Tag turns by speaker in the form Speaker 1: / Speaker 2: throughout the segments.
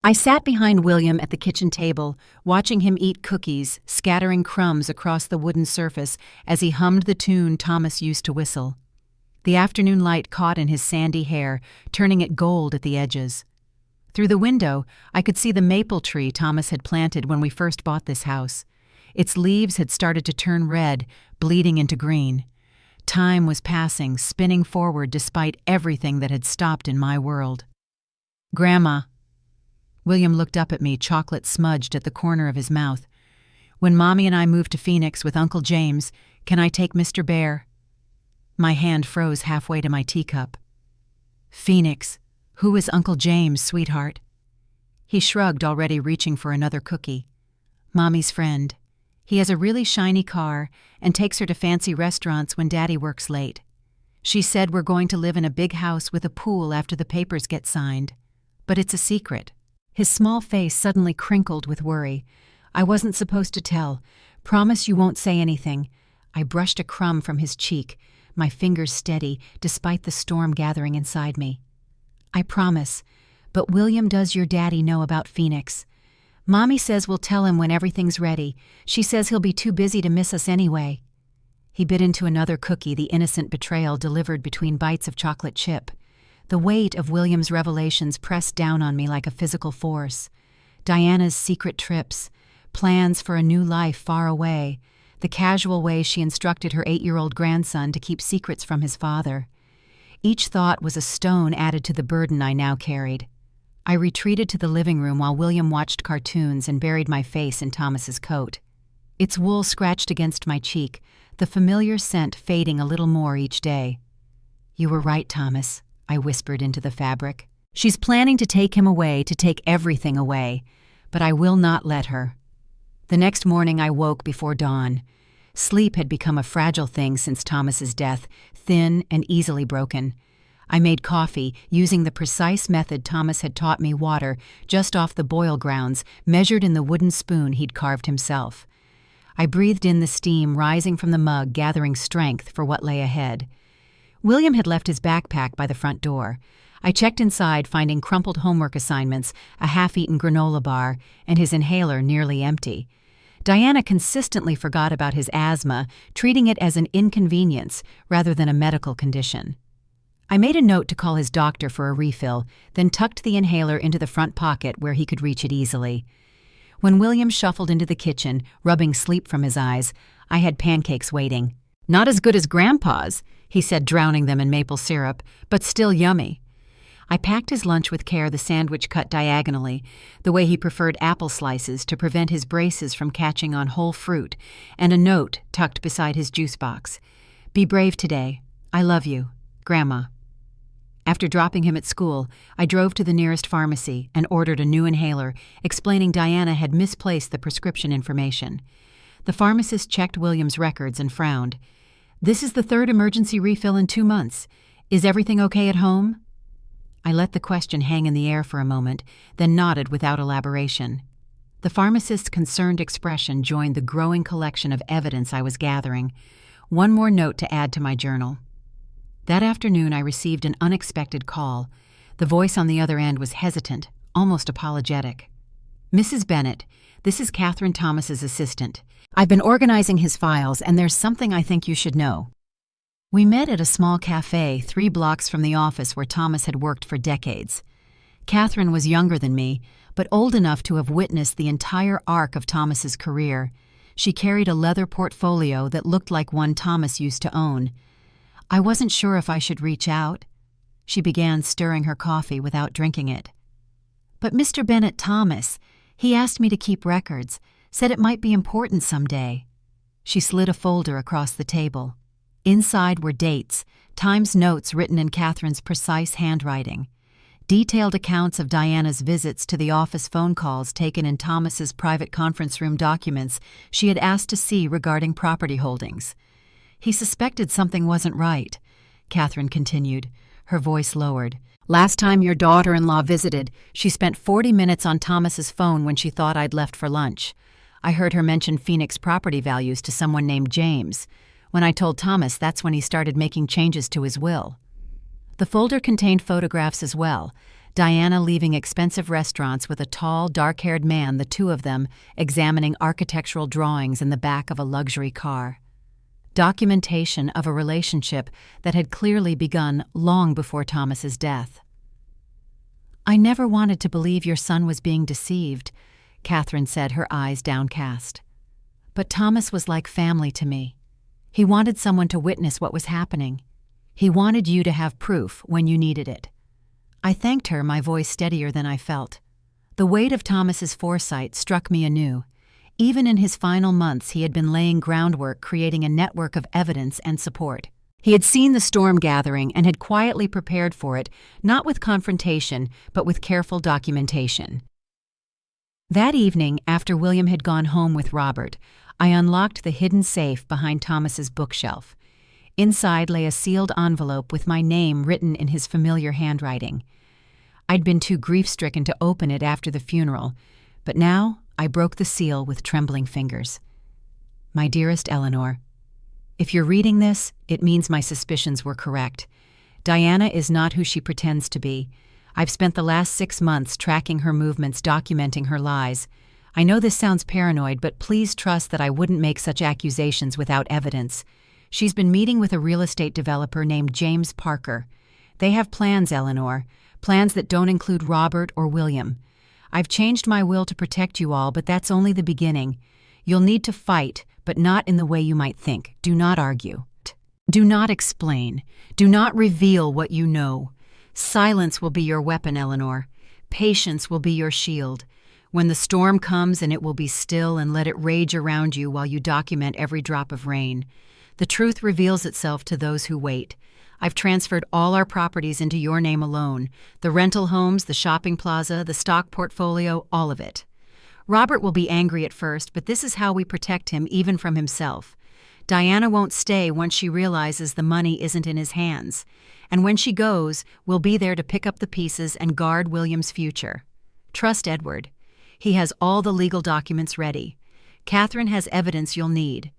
Speaker 1: I sat behind William at the kitchen table, watching him eat cookies, scattering crumbs across the wooden surface as he hummed the tune Thomas used to whistle. The afternoon light caught in his sandy hair, turning it gold at the edges. Through the window, I could see the maple tree Thomas had planted when we first bought this house. Its leaves had started to turn red, bleeding into green. Time was passing, spinning forward despite everything that had stopped in my world. "Grandma." William looked up at me, chocolate smudged at the corner of his mouth. "When Mommy and I move to Phoenix with Uncle James, can I take Mr. Bear?" My hand froze halfway to my teacup. "Phoenix? Who is Uncle James, sweetheart?" He shrugged, already reaching for another cookie. "Mommy's friend. He has a really shiny car and takes her to fancy restaurants when Daddy works late. She said we're going to live in a big house with a pool after the papers get signed. But it's a secret." His small face suddenly crinkled with worry. "I wasn't supposed to tell. Promise you won't say anything." I brushed a crumb from his cheek, my fingers steady despite the storm gathering inside me. "I promise. But William, does your daddy know about Phoenix? Mommy says we'll tell him when everything's ready. She says he'll be too busy to miss us anyway." He bit into another cookie, the innocent betrayal delivered between bites of chocolate chip. The weight of William's revelations pressed down on me like a physical force. Diana's secret trips, plans for a new life far away, the casual way she instructed her 8-year-old grandson to keep secrets from his father. Each thought was a stone added to the burden I now carried. I retreated to the living room while William watched cartoons and buried my face in Thomas's coat. Its wool scratched against my cheek, the familiar scent fading a little more each day. "You were right, Thomas," I whispered into the fabric. "She's planning to take him away, to take everything away, but I will not let her." The next morning I woke before dawn. Sleep had become a fragile thing since Thomas's death, thin and easily broken. I made coffee, using the precise method Thomas had taught me water, just off the boil grounds, measured in the wooden spoon he'd carved himself. I breathed in the steam rising from the mug, gathering strength for what lay ahead. William had left his backpack by the front door. I checked inside, finding crumpled homework assignments, a half-eaten granola bar, and his inhaler nearly empty. Diana consistently forgot about his asthma, treating it as an inconvenience rather than a medical condition. I made a note to call his doctor for a refill, then tucked the inhaler into the front pocket where he could reach it easily. When William shuffled into the kitchen, rubbing sleep from his eyes, I had pancakes waiting. "Not as good as Grandpa's," he said, drowning them in maple syrup, "but still yummy." I packed his lunch with care, the sandwich cut diagonally, the way he preferred apple slices to prevent his braces from catching on whole fruit, and a note tucked beside his juice box. "Be brave today. I love you. Grandma." After dropping him at school, I drove to the nearest pharmacy and ordered a new inhaler, explaining Diana had misplaced the prescription information. The pharmacist checked William's records and frowned. "This is the third emergency refill in 2 months. Is everything okay at home?" I let the question hang in the air for a moment, then nodded without elaboration. The pharmacist's concerned expression joined the growing collection of evidence I was gathering. One more note to add to my journal. That afternoon I received an unexpected call. The voice on the other end was hesitant, almost apologetic. "Mrs. Bennett, this is Catherine Thomas's assistant. I've been organizing his files, and there's something I think you should know." We met at a small cafe 3 blocks from the office where Thomas had worked for decades. Catherine was younger than me, but old enough to have witnessed the entire arc of Thomas's career. She carried a leather portfolio that looked like one Thomas used to own. I wasn't sure if I should reach out. She began stirring her coffee without drinking it. "But Mr. Bennett Thomas, he asked me to keep records, said it might be important someday." She slid a folder across the table. Inside were dates, Times notes written in Catherine's precise handwriting, detailed accounts of Diana's visits to the office, phone calls taken in Thomas's private conference room documents she had asked to see regarding property holdings. "He suspected something wasn't right," Catherine continued, her voice lowered. "Last time your daughter-in-law visited, she spent 40 minutes on Thomas's phone when she thought I'd left for lunch. I heard her mention Phoenix property values to someone named James. When I told Thomas, that's when he started making changes to his will." The folder contained photographs as well, Diana leaving expensive restaurants with a tall, dark-haired man, the two of them examining architectural drawings in the back of a luxury car. Documentation of a relationship that had clearly begun long before Thomas's death. "I never wanted to believe your son was being deceived," Catherine said, her eyes downcast. "But Thomas was like family to me. He wanted someone to witness what was happening. He wanted you to have proof when you needed it." I thanked her, my voice steadier than I felt. The weight of Thomas's foresight struck me anew. Even in his final months, he had been laying groundwork, creating a network of evidence and support. He had seen the storm gathering and had quietly prepared for it, not with confrontation, but with careful documentation. That evening, after William had gone home with Robert, I unlocked the hidden safe behind Thomas's bookshelf. Inside lay a sealed envelope with my name written in his familiar handwriting. I'd been too grief-stricken to open it after the funeral, but now I broke the seal with trembling fingers. "My dearest Eleanor, if you're reading this, it means my suspicions were correct. Diana is not who she pretends to be. I've spent the last 6 months tracking her movements, documenting her lies. I know this sounds paranoid, but please trust that I wouldn't make such accusations without evidence. She's been meeting with a real estate developer named James Parker. They have plans, Eleanor, plans that don't include Robert or William. I've changed my will to protect you all, but that's only the beginning. You'll need to fight, but not in the way you might think. Do not argue. Do not explain. Do not reveal what you know. Silence will be your weapon, Eleanor. Patience will be your shield. When the storm comes, and it will be still, and let it rage around you while you document every drop of rain. The truth reveals itself to those who wait. I've transferred all our properties into your name alone. The rental homes, the shopping plaza, the stock portfolio, all of it. Robert will be angry at first, but this is how we protect him, even from himself. Diana won't stay once she realizes the money isn't in his hands. And when she goes, we'll be there to pick up the pieces and guard William's future. Trust Edward. He has all the legal documents ready. Catherine has evidence you'll need.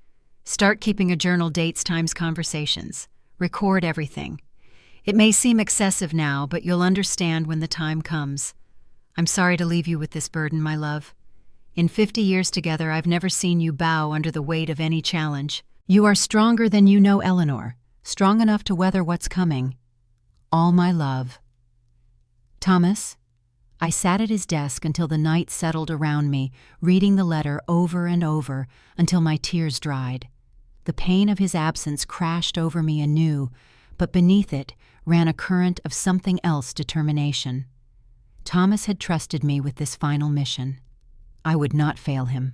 Speaker 1: Start keeping a journal, dates, times, conversations. Record everything. It may seem excessive now, but you'll understand when the time comes. I'm sorry to leave you with this burden, my love. In 50 years together, I've never seen you bow under the weight of any challenge. You are stronger than you know, Eleanor, strong enough to weather what's coming. All my love. Thomas. I sat at his desk until the night settled around me, reading the letter over and over until my tears dried. The pain of his absence crashed over me anew, but beneath it ran a current of something else, determination. Thomas had trusted me with this final mission. I would not fail him.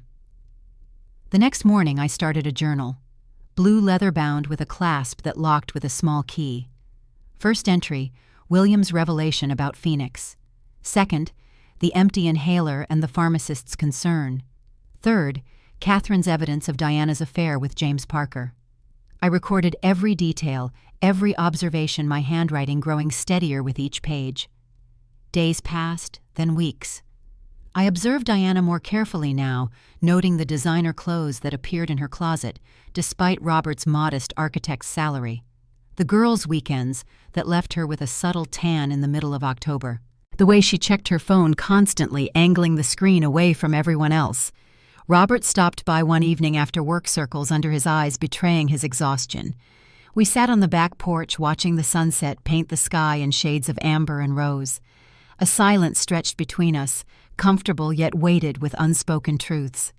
Speaker 1: The next morning I started a journal, blue leather-bound with a clasp that locked with a small key. First entry, William's revelation about Phoenix. Second, the empty inhaler and the pharmacist's concern. Third, Catherine's evidence of Diana's affair with James Parker. I recorded every detail, every observation, my handwriting growing steadier with each page. Days passed, then weeks. I observed Diana more carefully now, noting the designer clothes that appeared in her closet, despite Robert's modest architect's salary. The girls' weekends that left her with a subtle tan in the middle of October. The way she checked her phone constantly, angling the screen away from everyone else. Robert stopped by one evening after work, circles under his eyes betraying his exhaustion. We sat on the back porch watching the sunset paint the sky in shades of amber and rose. A silence stretched between us, comfortable yet weighted with unspoken truths.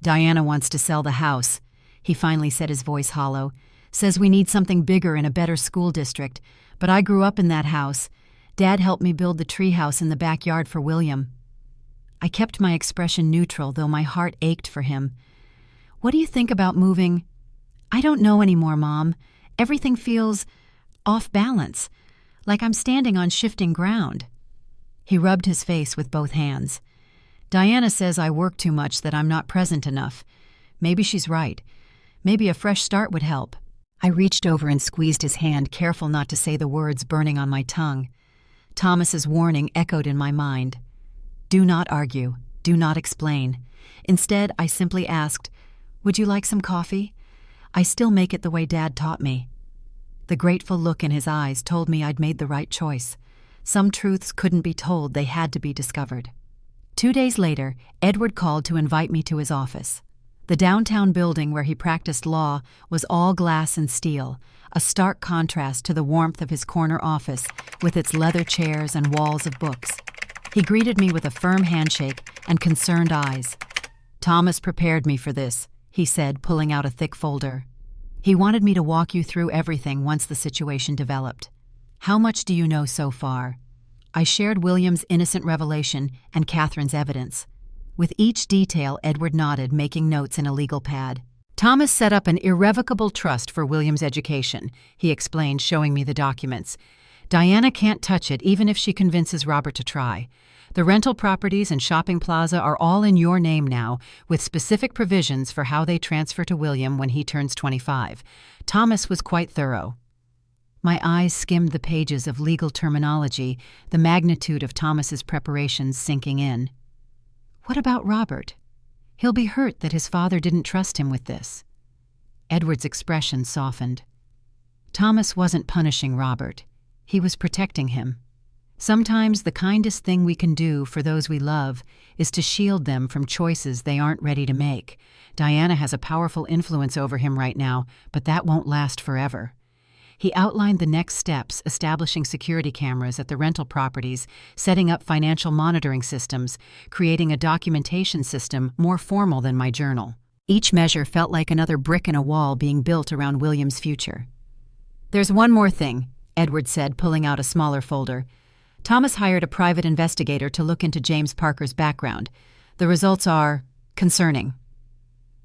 Speaker 1: "Diana wants to sell the house," he finally said, his voice hollow. "Says we need something bigger in a better school district, but I grew up in that house. Dad helped me build the treehouse in the backyard for William." I kept my expression neutral, though my heart ached for him. "What do you think about moving?" "I don't know anymore, Mom. Everything feels off balance, like I'm standing on shifting ground." He rubbed his face with both hands. "Diana says I work too much, that I'm not present enough. Maybe she's right. Maybe a fresh start would help." I reached over and squeezed his hand, careful not to say the words burning on my tongue. Thomas's warning echoed in my mind. Do not argue. Do not explain. Instead, I simply asked, "Would you like some coffee? I still make it the way Dad taught me." The grateful look in his eyes told me I'd made the right choice. Some truths couldn't be told, they had to be discovered. 2 days later, Edward called to invite me to his office. The downtown building where he practiced law was all glass and steel, a stark contrast to the warmth of his corner office with its leather chairs and walls of books. He greeted me with a firm handshake and concerned eyes. "Thomas prepared me for this," he said, pulling out a thick folder. He wanted me to walk you through everything once the situation developed. "How much do you know so far?" I shared William's innocent revelation and Catherine's evidence. With each detail, Edward nodded, making notes in a legal pad. "Thomas set up an irrevocable trust for William's education," he explained, showing me the documents. "Diana can't touch it, even if she convinces Robert to try. The rental properties and shopping plaza are all in your name now, with specific provisions for how they transfer to William when he turns 25. Thomas was quite thorough." My eyes skimmed the pages of legal terminology, the magnitude of Thomas's preparations sinking in. "What about Robert? He'll be hurt that his father didn't trust him with this." Edward's expression softened. "Thomas wasn't punishing Robert. He was protecting him. Sometimes the kindest thing we can do for those we love is to shield them from choices they aren't ready to make. Diana has a powerful influence over him right now, but that won't last forever." He outlined the next steps, establishing security cameras at the rental properties, setting up financial monitoring systems, creating a documentation system more formal than my journal. Each measure felt like another brick in a wall being built around William's future. "There's one more thing," Edward said, pulling out a smaller folder. "Thomas hired a private investigator to look into James Parker's background. The results are concerning."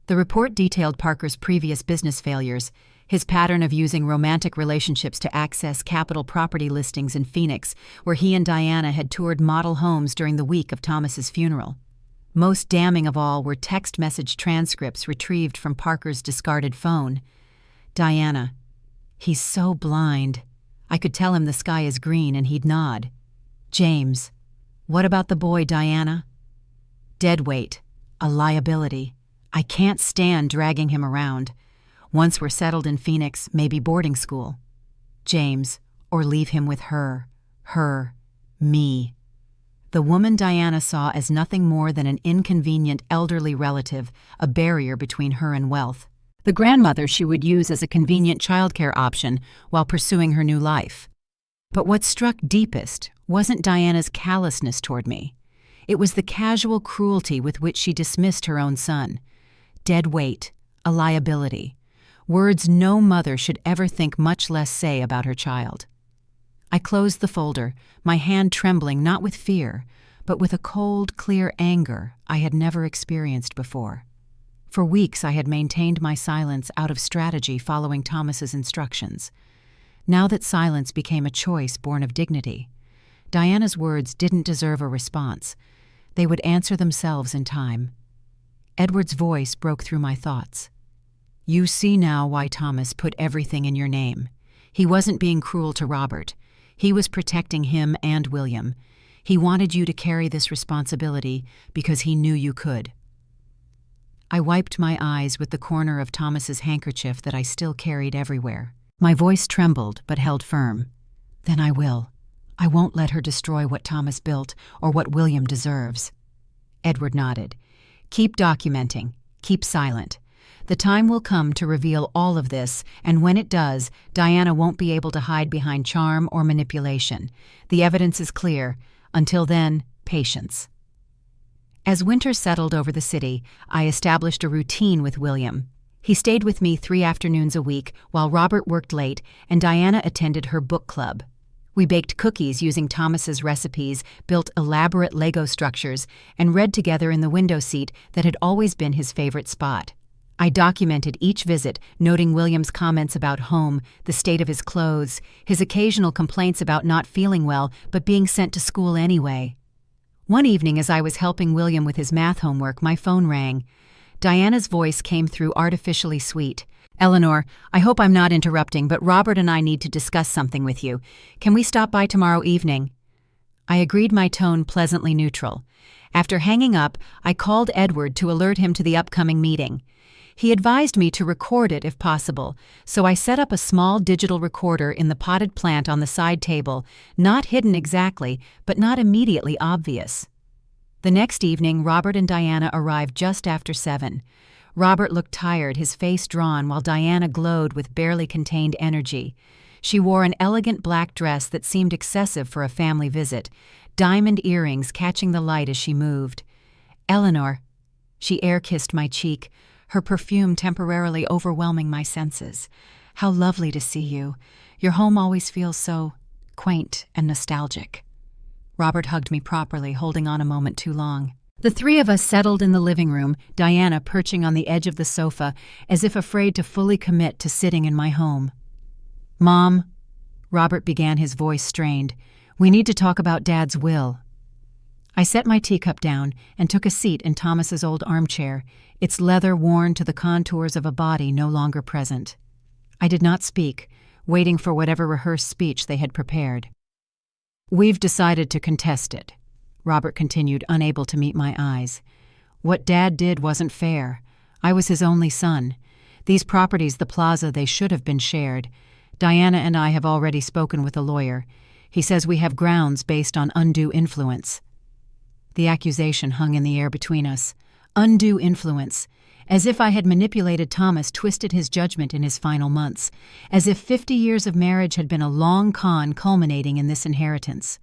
Speaker 1: The report detailed Parker's previous business failures, his pattern of using romantic relationships to access capital property listings in Phoenix, where he and Diana had toured model homes during the week of Thomas's funeral. Most damning of all were text message transcripts retrieved from Parker's discarded phone. "Diana, he's so blind. I could tell him the sky is green and he'd nod. James, what about the boy, Diana? Dead weight, a liability. I can't stand dragging him around. Once we're settled in Phoenix, maybe boarding school. James, or leave him with her, me." The woman Diana saw as nothing more than an inconvenient elderly relative, a barrier between her and wealth. The grandmother she would use as a convenient childcare option while pursuing her new life. But what struck deepest wasn't Diana's callousness toward me. It was the casual cruelty with which she dismissed her own son. Dead weight, a liability. Words no mother should ever think, much less say, about her child. I closed the folder, my hand trembling not with fear, but with a cold, clear anger I had never experienced before. For weeks I had maintained my silence out of strategy, following Thomas's instructions. Now that silence became a choice born of dignity, Diana's words didn't deserve a response. They would answer themselves in time. Edward's voice broke through my thoughts. "You see now why Thomas put everything in your name. He wasn't being cruel to Robert. He was protecting him and William. He wanted you to carry this responsibility because he knew you could." I wiped my eyes with the corner of Thomas's handkerchief that I still carried everywhere. My voice trembled but held firm. "Then I will. I won't let her destroy what Thomas built or what William deserves." Edward nodded. "Keep documenting. Keep silent. The time will come to reveal all of this, and when it does, Diana won't be able to hide behind charm or manipulation. The evidence is clear. Until then, patience." As winter settled over the city, I established a routine with William. He stayed with me 3 afternoons a week while Robert worked late and Diana attended her book club. We baked cookies using Thomas's recipes, built elaborate Lego structures, and read together in the window seat that had always been his favorite spot. I documented each visit, noting William's comments about home, the state of his clothes, his occasional complaints about not feeling well but being sent to school anyway. One evening, as I was helping William with his math homework, my phone rang. Diana's voice came through artificially sweet. "Eleanor, I hope I'm not interrupting, but Robert and I need to discuss something with you. Can we stop by tomorrow evening?" I agreed, my tone pleasantly neutral. After hanging up, I called Edward to alert him to the upcoming meeting. He advised me to record it if possible, so I set up a small digital recorder in the potted plant on the side table, not hidden exactly, but not immediately obvious. The next evening, Robert and Diana arrived just after 7. Robert looked tired, his face drawn, while Diana glowed with barely contained energy. She wore an elegant black dress that seemed excessive for a family visit, diamond earrings catching the light as she moved. "Eleanor," she air-kissed my cheek, her perfume temporarily overwhelming my senses. "How lovely to see you. Your home always feels so quaint and nostalgic." Robert hugged me properly, holding on a moment too long. The three of us settled in the living room, Diana perching on the edge of the sofa, as if afraid to fully commit to sitting in my home. "Mom," Robert began, his voice strained, "we need to talk about Dad's will." I set my teacup down and took a seat in Thomas's old armchair, its leather worn to the contours of a body no longer present. I did not speak, waiting for whatever rehearsed speech they had prepared. "We've decided to contest it," Robert continued, unable to meet my eyes. "What Dad did wasn't fair. I was his only son. These properties, the plaza, they should have been shared. Diana and I have already spoken with a lawyer. He says we have grounds based on undue influence." The accusation hung in the air between us. Undue influence. As if I had manipulated Thomas, twisted his judgment in his final months. As if 50 years of marriage had been a long con culminating in this inheritance.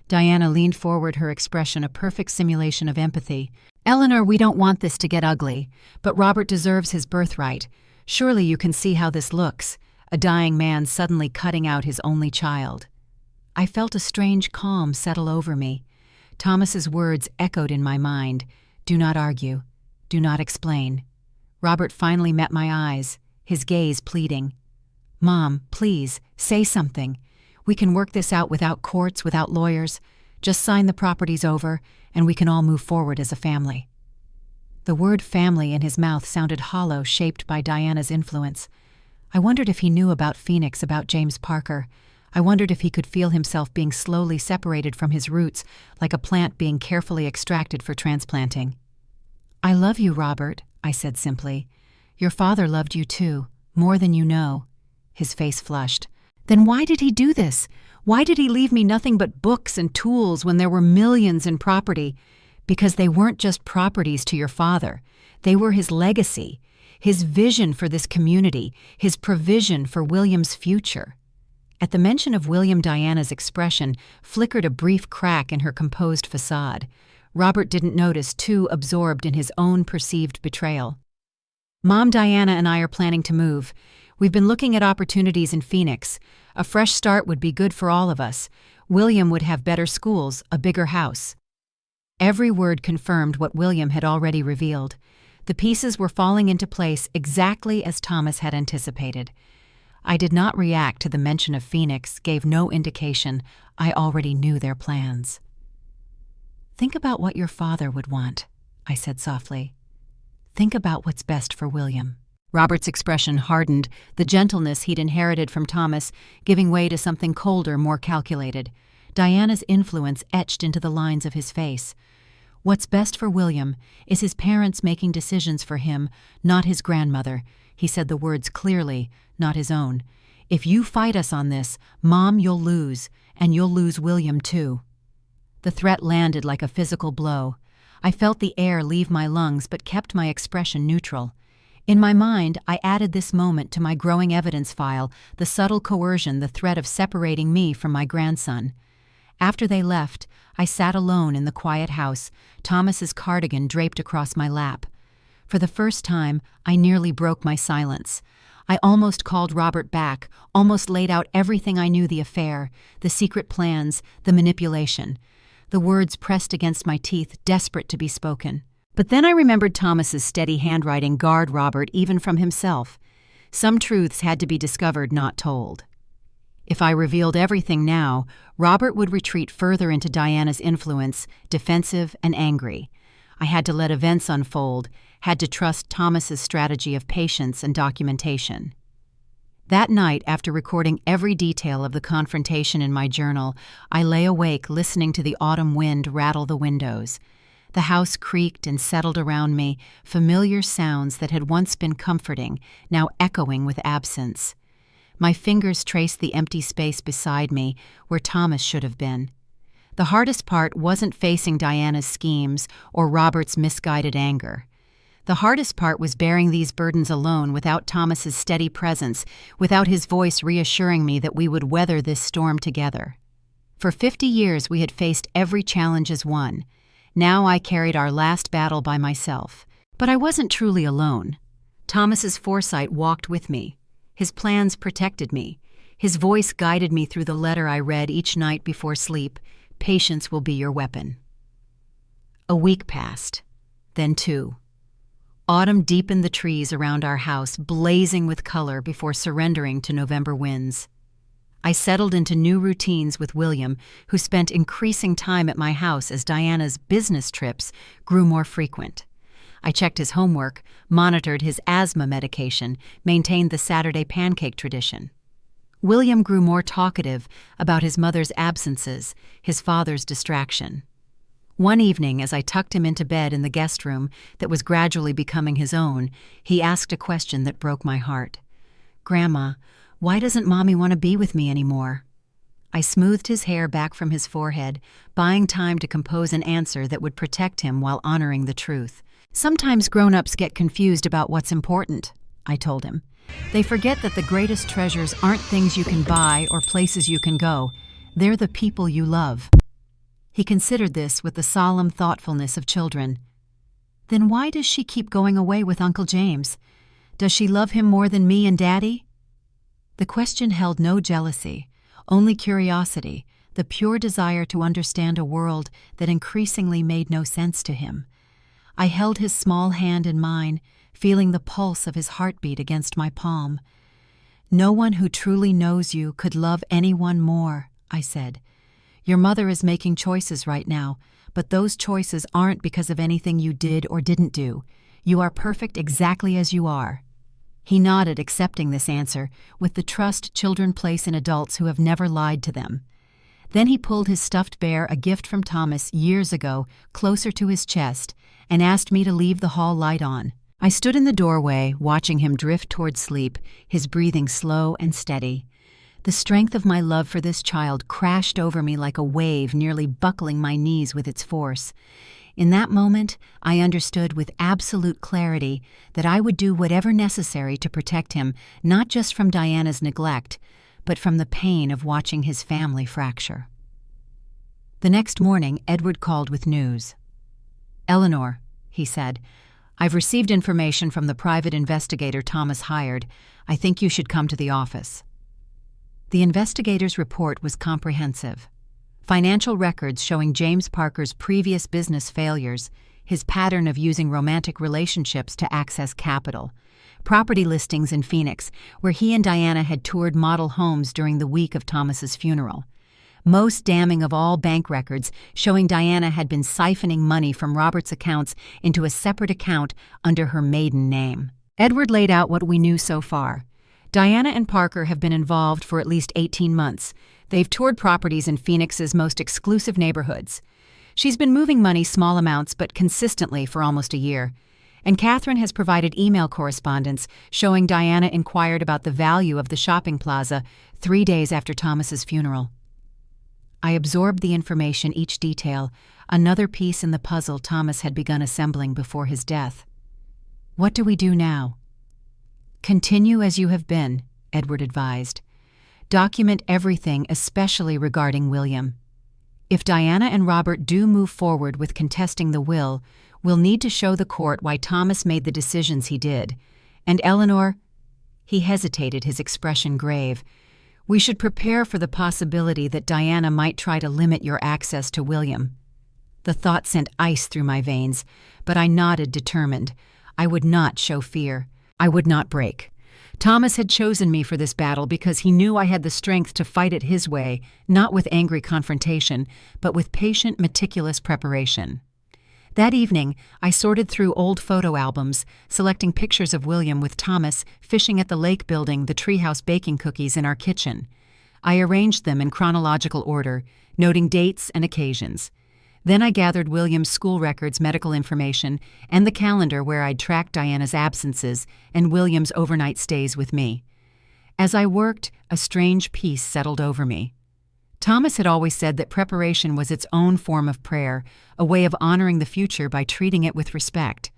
Speaker 1: Diana leaned forward, her expression a perfect simulation of empathy. "Eleanor, we don't want this to get ugly, but Robert deserves his birthright. Surely you can see how this looks, a dying man suddenly cutting out his only child." I felt a strange calm settle over me. Thomas's words echoed in my mind. "Do not argue. Do not explain." Robert finally met my eyes, his gaze pleading. "Mom, please, say something. We can work this out without courts, without lawyers. Just sign the properties over, and we can all move forward as a family." The word family in his mouth sounded hollow, shaped by Diana's influence. I wondered if he knew about Phoenix, about James Parker. I wondered if he could feel himself being slowly separated from his roots, like a plant being carefully extracted for transplanting. "I love you, Robert," I said simply. "Your father loved you too, more than you know." His face flushed. "Then why did he do this? Why did he leave me nothing but books and tools when there were millions in property? Because they weren't just properties to your father. They were his legacy, his vision for this community, his provision for William's future." At the mention of William, Diana's expression flickered a brief crack in her composed facade. Robert didn't notice, too absorbed in his own perceived betrayal. "Mom, Diana and I are planning to move. We've been looking at opportunities in Phoenix. A fresh start would be good for all of us. William would have better schools, a bigger house." Every word confirmed what William had already revealed. The pieces were falling into place exactly as Thomas had anticipated. I did not react to the mention of Phoenix, gave no indication. I already knew their plans. "Think about what your father would want," I said softly. "Think about what's best for William." Robert's expression hardened, the gentleness he'd inherited from Thomas giving way to something colder, more calculated. Diana's influence etched into the lines of his face. "What's best for William is his parents making decisions for him, not his grandmother." He said the words clearly, not his own. "If you fight us on this, Mom, you'll lose, and you'll lose William too." The threat landed like a physical blow. I felt the air leave my lungs but kept my expression neutral. In my mind, I added this moment to my growing evidence file, the subtle coercion, the threat of separating me from my grandson. After they left, I sat alone in the quiet house, Thomas's cardigan draped across my lap. For the first time, I nearly broke my silence. I almost called Robert back, almost laid out everything I knew: the affair, the secret plans, the manipulation. The words pressed against my teeth, desperate to be spoken. But then I remembered Thomas's steady handwriting guard Robert even from himself. Some truths had to be discovered, not told. If I revealed everything now, Robert would retreat further into Diana's influence, defensive and angry. I had to let events unfold, had to trust Thomas's strategy of patience and documentation. That night, after recording every detail of the confrontation in my journal, I lay awake listening to the autumn wind rattle the windows. The house creaked and settled around me, familiar sounds that had once been comforting, now echoing with absence. My fingers traced the empty space beside me, where Thomas should have been. The hardest part wasn't facing Diana's schemes or Robert's misguided anger. The hardest part was bearing these burdens alone without Thomas's steady presence, without his voice reassuring me that we would weather this storm together. For 50 years we had faced every challenge as one. Now I carried our last battle by myself. But I wasn't truly alone. Thomas's foresight walked with me. His plans protected me. His voice guided me through the letter I read each night before sleep. Patience will be your weapon. A week passed, then 2. Autumn deepened the trees around our house, blazing with color before surrendering to November winds. I settled into new routines with William, who spent increasing time at my house as Diana's business trips grew more frequent. I checked his homework, monitored his asthma medication, maintained the Saturday pancake tradition. William grew more talkative about his mother's absences, his father's distraction. One evening, as I tucked him into bed in the guest room that was gradually becoming his own, he asked a question that broke my heart. "Grandma, why doesn't Mommy want to be with me anymore?" I smoothed his hair back from his forehead, buying time to compose an answer that would protect him while honoring the truth. "Sometimes grown-ups get confused about what's important," I told him. "They forget that the greatest treasures aren't things you can buy or places you can go. They're the people you love." He considered this with the solemn thoughtfulness of children. "Then why does she keep going away with Uncle James? Does she love him more than me and Daddy?" The question held no jealousy, only curiosity, the pure desire to understand a world that increasingly made no sense to him. I held his small hand in mine, feeling the pulse of his heartbeat against my palm. "No one who truly knows you could love anyone more," I said. "Your mother is making choices right now, but those choices aren't because of anything you did or didn't do. You are perfect exactly as you are." He nodded, accepting this answer, with the trust children place in adults who have never lied to them. Then he pulled his stuffed bear, a gift from Thomas years ago, closer to his chest, and asked me to leave the hall light on. I stood in the doorway, watching him drift toward sleep, his breathing slow and steady. The strength of my love for this child crashed over me like a wave, nearly buckling my knees with its force. In that moment, I understood with absolute clarity that I would do whatever necessary to protect him, not just from Diana's neglect, but from the pain of watching his family fracture. The next morning, Edward called with news. "Eleanor," he said, "I've received information from the private investigator Thomas hired. I think you should come to the office." The investigator's report was comprehensive. Financial records showing James Parker's previous business failures, his pattern of using romantic relationships to access capital, property listings in Phoenix, where he and Diana had toured model homes during the week of Thomas's funeral. Most damning of all, bank records showing Diana had been siphoning money from Robert's accounts into a separate account under her maiden name. Edward laid out what we knew so far. Diana and Parker have been involved for at least 18 months. They've toured properties in Phoenix's most exclusive neighborhoods. She's been moving money small amounts but consistently for almost a year. And Catherine has provided email correspondence showing Diana inquired about the value of the shopping plaza 3 days after Thomas's funeral. I absorbed the information, each detail, another piece in the puzzle Thomas had begun assembling before his death. "What do we do now?" "Continue as you have been," Edward advised. "Document everything, especially regarding William. If Diana and Robert do move forward with contesting the will, we'll need to show the court why Thomas made the decisions he did. And Eleanor," he hesitated, his expression grave, "we should prepare for the possibility that Diana might try to limit your access to William." The thought sent ice through my veins, but I nodded, determined. I would not show fear. I would not break. Thomas had chosen me for this battle because he knew I had the strength to fight it his way, not with angry confrontation, but with patient, meticulous preparation. That evening, I sorted through old photo albums, selecting pictures of William with Thomas fishing at the lake, building the treehouse, baking cookies in our kitchen. I arranged them in chronological order, noting dates and occasions. Then I gathered William's school records, medical information, and the calendar where I'd tracked Diana's absences and William's overnight stays with me. As I worked, a strange peace settled over me. Thomas had always said that preparation was its own form of prayer, a way of honoring the future by treating it with respect.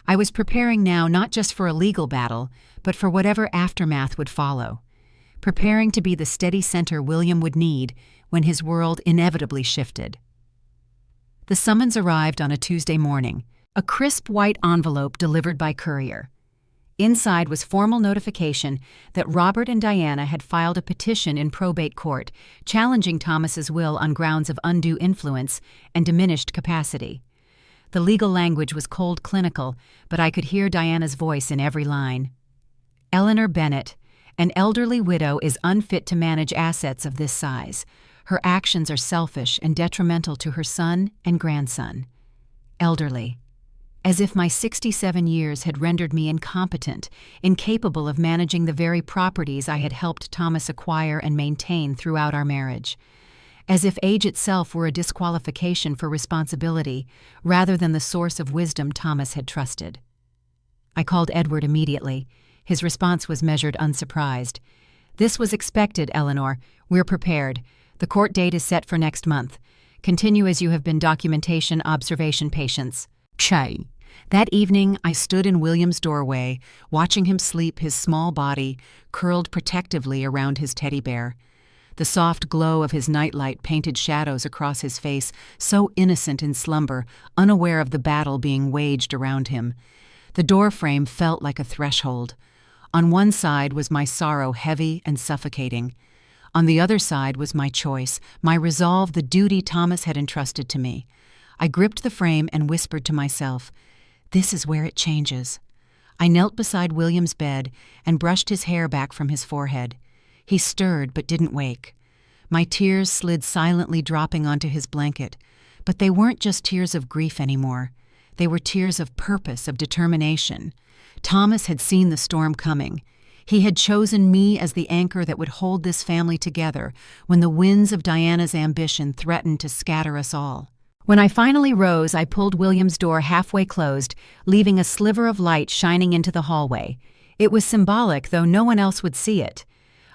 Speaker 1: I was preparing now not just for a legal battle, but for whatever aftermath would follow. Preparing to be the steady center William would need when his world inevitably shifted. The summons arrived on a Tuesday morning, a crisp white envelope delivered by courier. Inside was formal notification that Robert and Diana had filed a petition in probate court challenging Thomas's will on grounds of undue influence and diminished capacity. The legal language was cold clinical, but I could hear Diana's voice in every line. Eleanor Bennett, an elderly widow, is unfit to manage assets of this size. Her actions are selfish and detrimental to her son and grandson. Elderly. As if my 67 years had rendered me incompetent, incapable of managing the very properties I had helped Thomas acquire and maintain throughout our marriage. As if age itself were a disqualification for responsibility, rather than the source of wisdom Thomas had trusted. I called Edward immediately. His response was measured, unsurprised. "This was expected, Eleanor. We're prepared. The court date is set for next month. Continue as you have been. Documentation, observation, patience." Chai. That evening, I stood in William's doorway, watching him sleep, his small body curled protectively around his teddy bear. The soft glow of his nightlight painted shadows across his face, so innocent in slumber, unaware of the battle being waged around him. The doorframe felt like a threshold. On one side was my sorrow, heavy and suffocating. On the other side was my choice, my resolve, the duty Thomas had entrusted to me. I gripped the frame and whispered to myself, "This is where it changes." I knelt beside William's bed and brushed his hair back from his forehead. He stirred but didn't wake. My tears slid silently, dropping onto his blanket. But they weren't just tears of grief anymore. They were tears of purpose, of determination. Thomas had seen the storm coming. He had chosen me as the anchor that would hold this family together when the winds of Diana's ambition threatened to scatter us all. When I finally rose, I pulled William's door halfway closed, leaving a sliver of light shining into the hallway. It was symbolic, though no one else would see it.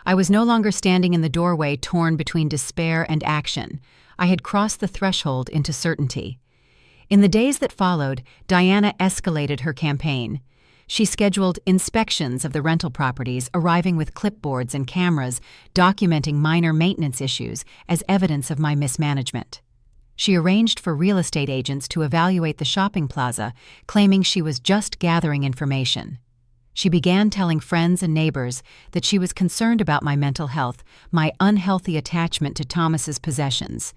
Speaker 1: I was no longer standing in the doorway, torn between despair and action. I had crossed the threshold into certainty. In the days that followed, Diana escalated her campaign. She scheduled inspections of the rental properties, arriving with clipboards and cameras, documenting minor maintenance issues as evidence of my mismanagement. She arranged for real estate agents to evaluate the shopping plaza, claiming she was just gathering information. She began telling friends and neighbors that she was concerned about my mental health, my unhealthy attachment to Thomas's possessions.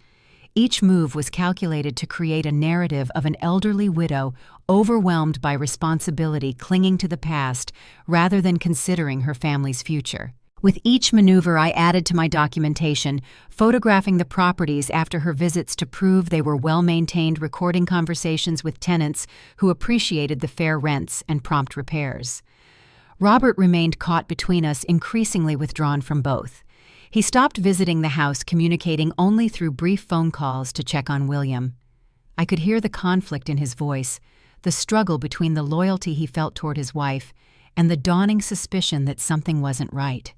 Speaker 1: Each move was calculated to create a narrative of an elderly widow overwhelmed by responsibility, clinging to the past rather than considering her family's future. With each maneuver, I added to my documentation, photographing the properties after her visits to prove they were well-maintained, recording conversations with tenants who appreciated the fair rents and prompt repairs. Robert remained caught between us, increasingly withdrawn from both. He stopped visiting the house, communicating only through brief phone calls to check on William. I could hear the conflict in his voice, the struggle between the loyalty he felt toward his wife and the dawning suspicion that something wasn't right.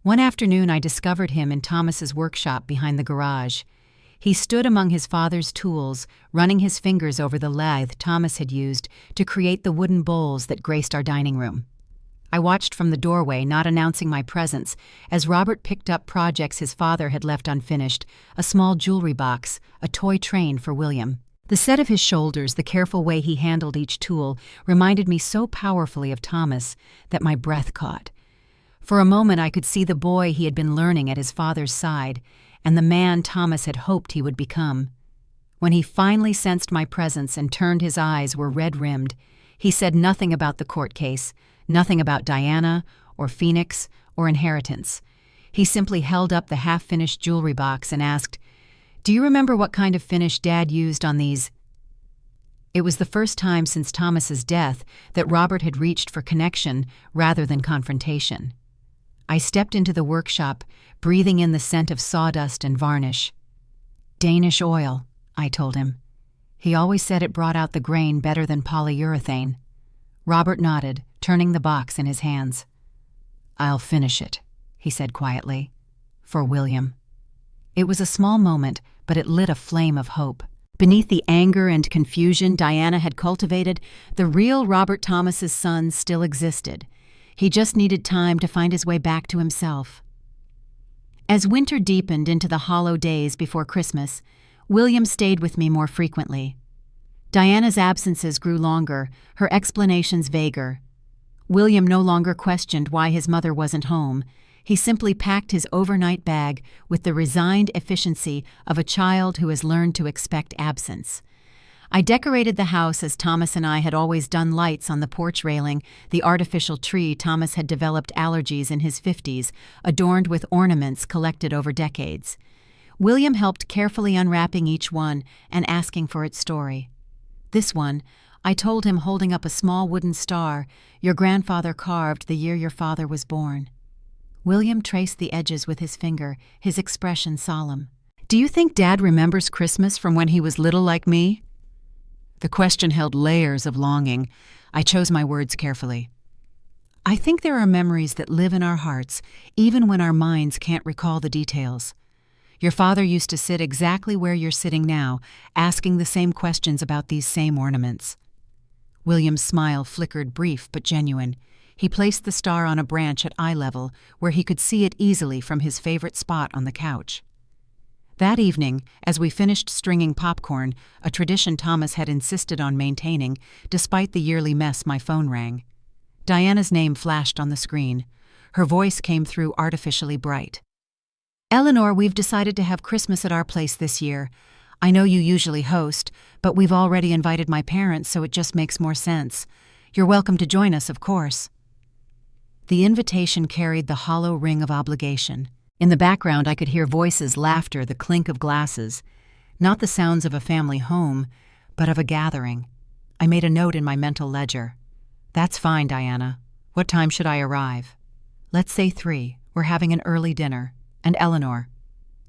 Speaker 1: One afternoon, I discovered him in Thomas's workshop behind the garage. He stood among his father's tools, running his fingers over the lathe Thomas had used to create the wooden bowls that graced our dining room. I watched from the doorway, not announcing my presence, as Robert picked up projects his father had left unfinished, a small jewelry box, a toy train for William. The set of his shoulders, the careful way he handled each tool, reminded me so powerfully of Thomas that my breath caught. For a moment I could see the boy he had been learning at his father's side, and the man Thomas had hoped he would become. When he finally sensed my presence and turned, his eyes were red-rimmed. He said nothing about the court case, nothing about Diana or Phoenix or inheritance. He simply held up the half-finished jewelry box and asked, "Do you remember what kind of finish Dad used on these?" It was the first time since Thomas's death that Robert had reached for connection rather than confrontation. I stepped into the workshop, breathing in the scent of sawdust and varnish. "Danish oil," I told him. He always said it brought out the grain better than polyurethane. Robert nodded, turning the box in his hands. "I'll finish it," he said quietly. "For William." It was a small moment, but it lit a flame of hope. Beneath the anger and confusion Diana had cultivated, the real Robert Thomas's son still existed. He just needed time to find his way back to himself. As winter deepened into the hollow days before Christmas, William stayed with me more frequently. Diana's absences grew longer, her explanations vaguer. William no longer questioned why his mother wasn't home. He simply packed his overnight bag with the resigned efficiency of a child who has learned to expect absence. I decorated the house as Thomas and I had always done, lights on the porch railing, the artificial tree Thomas had developed allergies in his 50s, adorned with ornaments collected over decades. William helped carefully unwrapping each one and asking for its story. This one, I told him holding up a small wooden star your grandfather carved the year your father was born. William traced the edges with his finger, his expression solemn. "Do you think Dad remembers Christmas from when he was little like me?" The question held layers of longing. I chose my words carefully. "I think there are memories that live in our hearts, even when our minds can't recall the details. Your father used to sit exactly where you're sitting now, asking the same questions about these same ornaments." William's smile flickered, brief but genuine. He placed the star on a branch at eye level, where he could see it easily from his favorite spot on the couch. That evening, as we finished stringing popcorn, a tradition Thomas had insisted on maintaining, despite the yearly mess, my phone rang. Diana's name flashed on the screen. Her voice came through artificially bright. "Eleanor, we've decided to have Christmas at our place this year. I know you usually host, but we've already invited my parents, so it just makes more sense. You're welcome to join us, of course." The invitation carried the hollow ring of obligation. In the background I could hear voices, laughter, the clink of glasses. Not the sounds of a family home, but of a gathering. I made a note in my mental ledger. "That's fine, Diana. What time should I arrive?" "Let's say 3. We're having an early dinner. And Eleanor."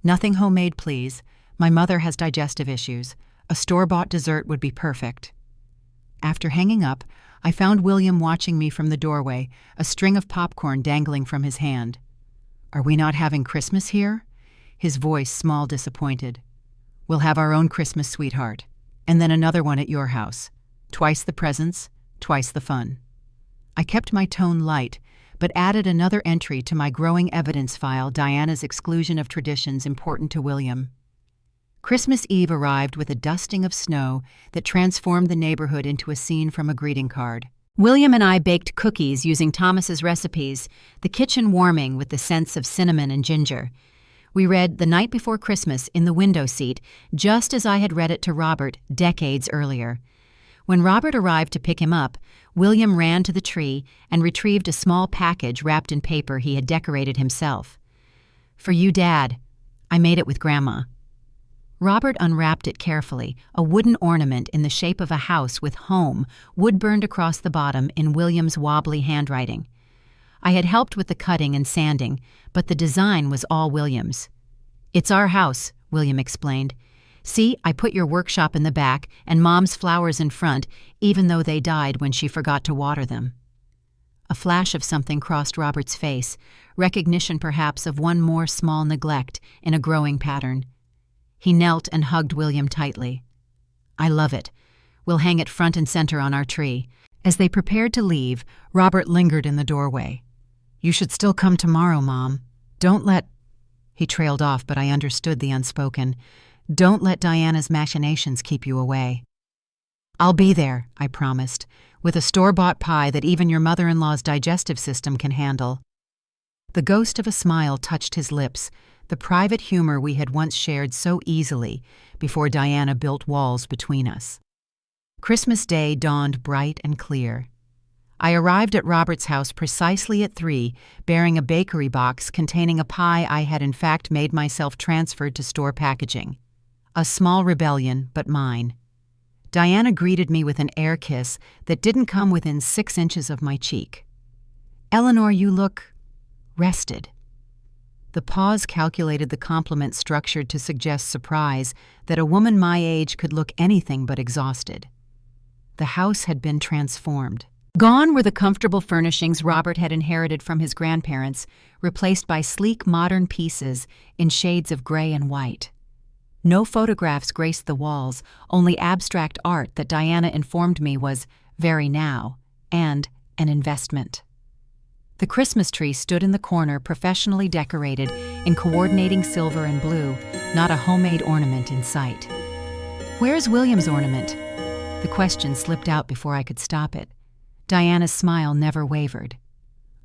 Speaker 1: "Nothing homemade, please. My mother has digestive issues. A store-bought dessert would be perfect." After hanging up, I found William watching me from the doorway, a string of popcorn dangling from his hand. "Are we not having Christmas here?" His voice small, disappointed. "We'll have our own Christmas, sweetheart. And then another one at your house. Twice the presents, twice the fun." I kept my tone light, but added another entry to my growing evidence file, Diana's exclusion of traditions important to William. Christmas Eve arrived with a dusting of snow that transformed the neighborhood into a scene from a greeting card. William and I baked cookies using Thomas's recipes, the kitchen warming with the scents of cinnamon and ginger. We read The Night Before Christmas in the window seat, just as I had read it to Robert decades earlier. When Robert arrived to pick him up, William ran to the tree and retrieved a small package wrapped in paper he had decorated himself. "For you, Dad. I made it with Grandma." Robert unwrapped it carefully, a wooden ornament in the shape of a house with "Home" wood-burned across the bottom in William's wobbly handwriting. I had helped with the cutting and sanding, but the design was all William's. "It's our house," William explained. "See, I put your workshop in the back and Mom's flowers in front, even though they died when she forgot to water them." A flash of something crossed Robert's face, recognition perhaps of one more small neglect in a growing pattern. He knelt and hugged William tightly. "I love it. We'll hang it front and center on our tree." As they prepared to leave, Robert lingered in the doorway. "You should still come tomorrow, Mom. Don't let—" He trailed off, but I understood the unspoken. "Don't let Diana's machinations keep you away." "I'll be there," I promised, "with a store-bought pie that even your mother-in-law's digestive system can handle." The ghost of a smile touched his lips, the private humor we had once shared so easily before Diana built walls between us. Christmas Day dawned bright and clear. I arrived at Robert's house precisely at 3, bearing a bakery box containing a pie I had in fact made myself transferred to store packaging. A small rebellion, but mine. Diana greeted me with an air kiss that didn't come within 6 inches of my cheek. "Eleanor, you look rested." The pause calculated the compliment structured to suggest surprise that a woman my age could look anything but exhausted. The house had been transformed. Gone were the comfortable furnishings Robert had inherited from his grandparents, replaced by sleek modern pieces in shades of gray and white. No photographs graced the walls, only abstract art that Diana informed me was very now and an investment. The Christmas tree stood in the corner, professionally decorated in coordinating silver and blue, not a homemade ornament in sight. "Where's William's ornament?" The question slipped out before I could stop it. Diana's smile never wavered.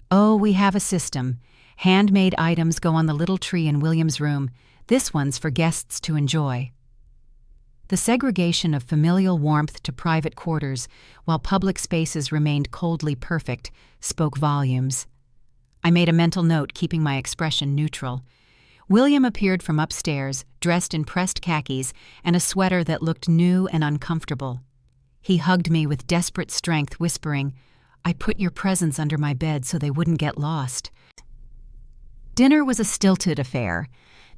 Speaker 1: "Oh, we have a system. Handmade items go on the little tree in William's room. This one's for guests to enjoy." The segregation of familial warmth to private quarters, while public spaces remained coldly perfect, spoke volumes. I made a mental note, keeping my expression neutral. William appeared from upstairs, dressed in pressed khakis and a sweater that looked new and uncomfortable. He hugged me with desperate strength, whispering, "I put your presents under my bed so they wouldn't get lost." Dinner was a stilted affair.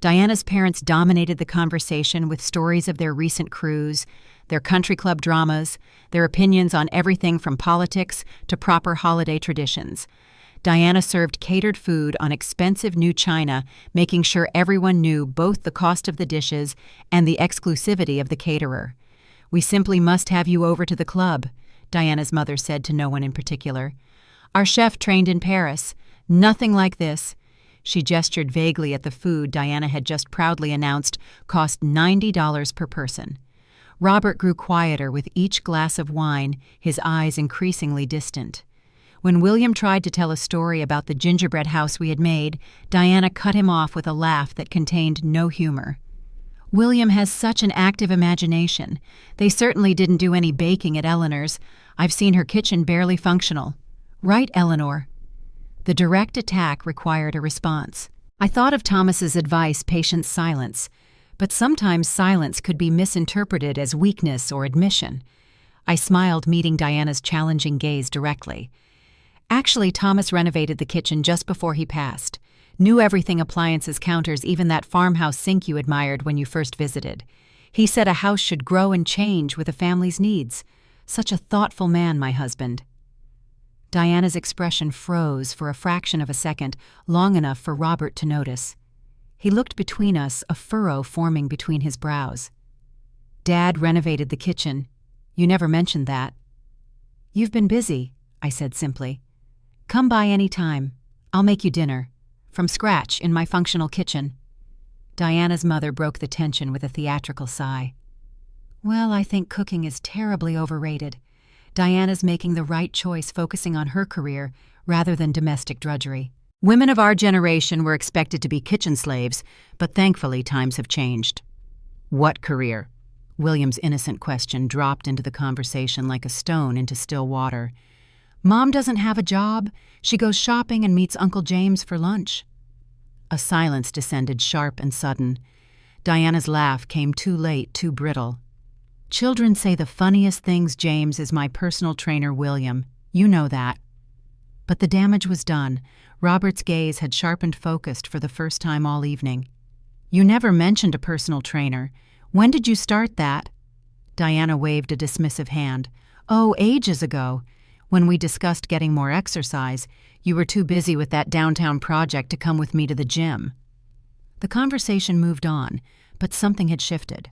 Speaker 1: Diana's parents dominated the conversation with stories of their recent cruise, their country club dramas, their opinions on everything from politics to proper holiday traditions. Diana served catered food on expensive new china, making sure everyone knew both the cost of the dishes and the exclusivity of the caterer. "We simply must have you over to the club," Diana's mother said to no one in particular. "Our chef trained in Paris. Nothing like this." She gestured vaguely at the food Diana had just proudly announced cost $90 per person. Robert grew quieter with each glass of wine, his eyes increasingly distant. When William tried to tell a story about the gingerbread house we had made, Diana cut him off with a laugh that contained no humor. "William has such an active imagination. They certainly didn't do any baking at Eleanor's. I've seen her kitchen barely functional. Right, Eleanor?" The direct attack required a response. I thought of Thomas's advice, patient silence, but sometimes silence could be misinterpreted as weakness or admission. I smiled, meeting Diana's challenging gaze directly. "Actually, Thomas renovated the kitchen just before he passed. Knew everything: appliances, counters, even that farmhouse sink you admired when you first visited. He said a house should grow and change with a family's needs. Such a thoughtful man, my husband." Diana's expression froze for a fraction of a second, long enough for Robert to notice. He looked between us, a furrow forming between his brows. "Dad renovated the kitchen. You never mentioned that." "You've been busy," I said simply. "Come by any time. I'll make you dinner. From scratch, in my functional kitchen." Diana's mother broke the tension with a theatrical sigh. "Well, I think cooking is terribly overrated. Diana's making the right choice, focusing on her career rather than domestic drudgery. Women of our generation were expected to be kitchen slaves, but thankfully times have changed." "What career?" William's innocent question dropped into the conversation like a stone into still water. "Mom doesn't have a job. She goes shopping and meets Uncle James for lunch." A silence descended, sharp and sudden. Diana's laugh came too late, too brittle. "Children say the funniest things. James is my personal trainer, William. You know that." But the damage was done. Robert's gaze had sharpened, focused for the first time all evening. "You never mentioned a personal trainer. When did you start that?" Diana waved a dismissive hand. "Oh, ages ago. When we discussed getting more exercise, you were too busy with that downtown project to come with me to the gym." The conversation moved on, but something had shifted.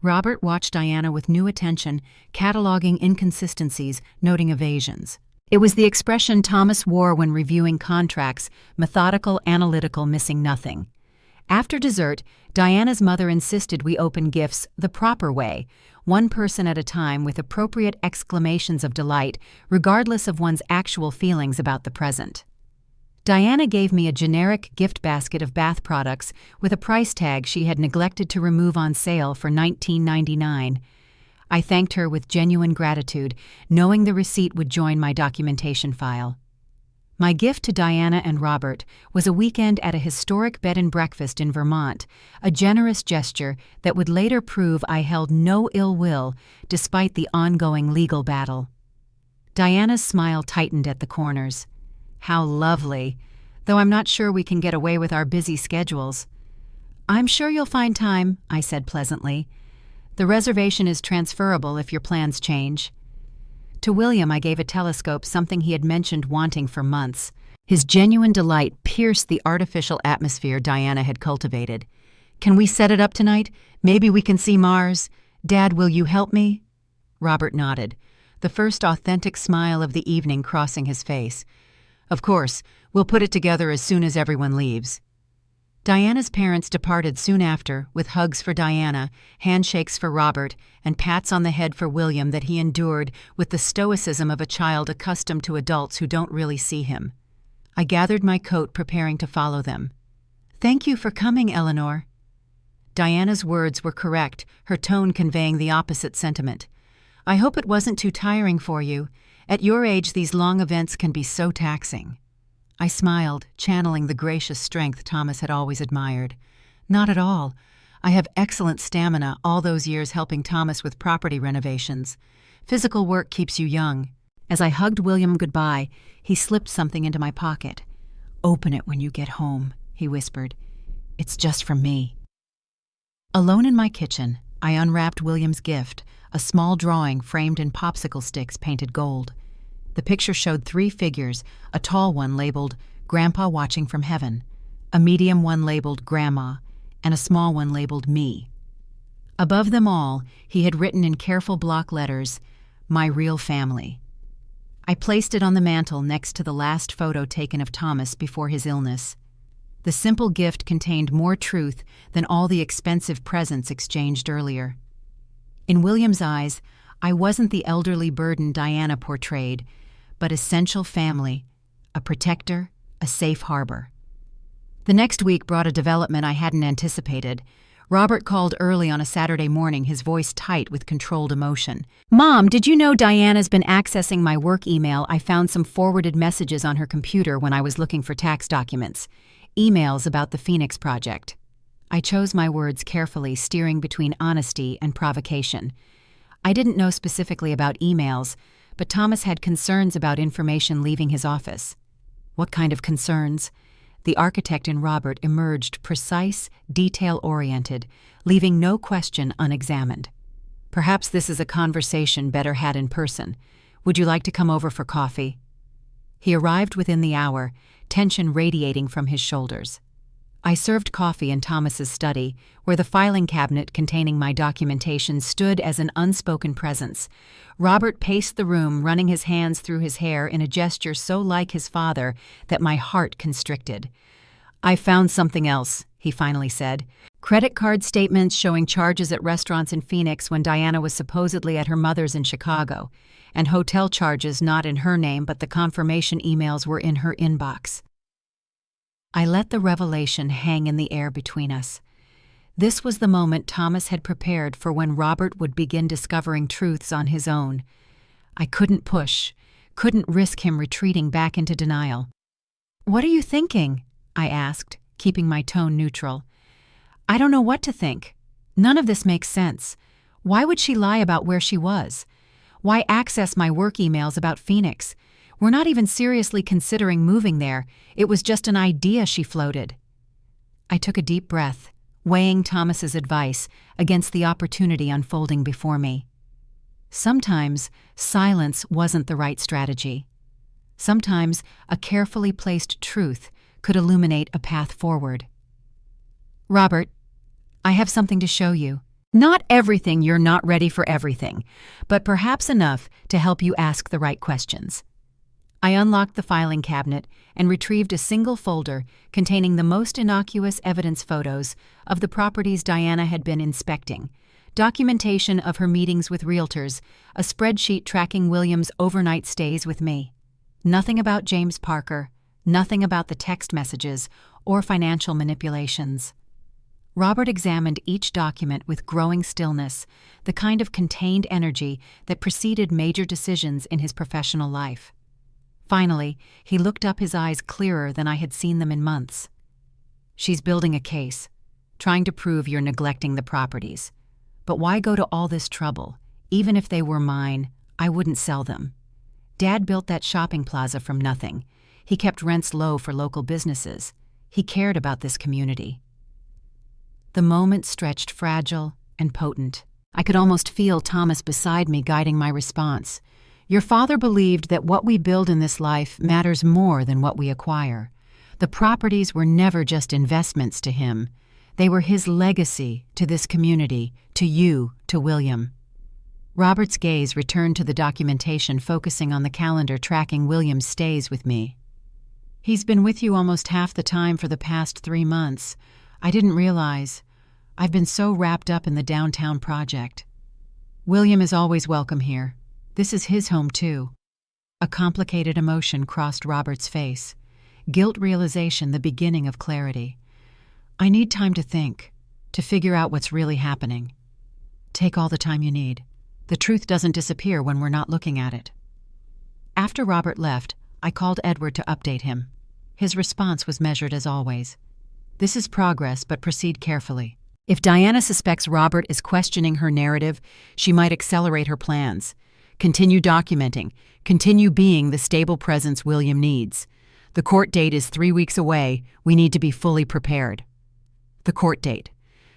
Speaker 1: Robert watched Diana with new attention, cataloging inconsistencies, noting evasions. It was the expression Thomas wore when reviewing contracts: methodical, analytical, missing nothing. After dessert, Diana's mother insisted we open gifts the proper way, one person at a time, with appropriate exclamations of delight, regardless of one's actual feelings about the present. Diana gave me a generic gift basket of bath products with a price tag she had neglected to remove on sale for $19.99. I thanked her with genuine gratitude, knowing the receipt would join my documentation file. My gift to Diana and Robert was a weekend at a historic bed and breakfast in Vermont, a generous gesture that would later prove I held no ill will despite the ongoing legal battle. Diana's smile tightened at the corners. "How lovely. though I'm not sure we can get away with our busy schedules. I'm sure you'll find time, I said pleasantly. The reservation is transferable if your plans change. To William, I gave a telescope, something he had mentioned wanting for months. His genuine delight pierced the artificial atmosphere Diana had cultivated. Can we set it up tonight? Maybe we can see Mars. Dad, will you help me? Robert nodded, the first authentic smile of the evening crossing his face. Of course, we'll put it together as soon as everyone leaves. Diana's parents departed soon after, with hugs for Diana, handshakes for Robert, and pats on the head for William that he endured with the stoicism of a child accustomed to adults who don't really see him. I gathered my coat, preparing to follow them. Thank you for coming, Eleanor. Diana's words were correct, her tone conveying the opposite sentiment. I hope it wasn't too tiring for you. At your age, these long events can be so taxing. I smiled, channeling the gracious strength Thomas had always admired. Not at all. I have excellent stamina, all those years helping Thomas with property renovations. Physical work keeps you young. As I hugged William goodbye, he slipped something into my pocket. Open it when you get home, he whispered. It's just from me. Alone in my kitchen, I unwrapped William's gift, a small drawing framed in popsicle sticks painted gold. The picture showed 3 figures, a tall one labeled Grandpa Watching from Heaven, a medium one labeled Grandma, and a small one labeled Me. Above them all, he had written in careful block letters, My Real Family. I placed it on the mantel next to the last photo taken of Thomas before his illness. The simple gift contained more truth than all the expensive presents exchanged earlier. In William's eyes, I wasn't the elderly burden Diana portrayed, but essential family, a protector, a safe harbor. The next week brought a development I hadn't anticipated. Robert called early on a Saturday morning, his voice tight with controlled emotion. Mom, did you know Diana's been accessing my work email? I found some forwarded messages on her computer when I was looking for tax documents. Emails about the Phoenix project. I chose my words carefully, steering between honesty and provocation. I didn't know specifically about emails, but Thomas had concerns about information leaving his office. What kind of concerns? The architect in Robert emerged precise, detail-oriented, leaving no question unexamined. Perhaps this is a conversation better had in person. Would you like to come over for coffee? He arrived within the hour, tension radiating from his shoulders. I served coffee in Thomas's study, where the filing cabinet containing my documentation stood as an unspoken presence. Robert paced the room, running his hands through his hair in a gesture so like his father that my heart constricted. I found something else, he finally said. Credit card statements showing charges at restaurants in Phoenix when Diana was supposedly at her mother's in Chicago, and hotel charges not in her name, but the confirmation emails were in her inbox. I let the revelation hang in the air between us. This was the moment Thomas had prepared for when Robert would begin discovering truths on his own. I couldn't push, couldn't risk him retreating back into denial. What are you thinking? I asked, keeping my tone neutral. I don't know what to think. None of this makes sense. Why would she lie about where she was? Why access my work emails about Phoenix? We're not even seriously considering moving there. It was just an idea she floated. I took a deep breath, weighing Thomas's advice against the opportunity unfolding before me. Sometimes silence wasn't the right strategy. Sometimes a carefully placed truth could illuminate a path forward. Robert, I have something to show you. Not everything, you're not ready for everything, but perhaps enough to help you ask the right questions. I unlocked the filing cabinet and retrieved a single folder containing the most innocuous evidence photos of the properties Diana had been inspecting, documentation of her meetings with realtors, a spreadsheet tracking William's overnight stays with me. Nothing about James Parker, nothing about the text messages or financial manipulations. Robert examined each document with growing stillness, the kind of contained energy that preceded major decisions in his professional life. Finally, he looked up, his eyes clearer than I had seen them in months. She's building a case, trying to prove you're neglecting the properties. But why go to all this trouble? Even if they were mine, I wouldn't sell them. Dad built that shopping plaza from nothing. He kept rents low for local businesses. He cared about this community. The moment stretched fragile and potent. I could almost feel Thomas beside me guiding my response. Your father believed that what we build in this life matters more than what we acquire. The properties were never just investments to him. They were his legacy to this community, to you, to William. Robert's gaze returned to the documentation focusing on the calendar tracking William's stays with me. He's been with you almost half the time for the past 3 months. I didn't realize. I've been so wrapped up in the downtown project. William is always welcome here. This is his home too. A complicated emotion crossed Robert's face. Guilt realization, the beginning of clarity. I need time to think, to figure out what's really happening. Take all the time you need. The truth doesn't disappear when we're not looking at it. After Robert left, I called Edward to update him. His response was measured as always. This is progress, but proceed carefully. If Diana suspects Robert is questioning her narrative, she might accelerate her plans. Continue documenting. Continue being the stable presence William needs. The court date is 3 weeks away. We need to be fully prepared. The court date.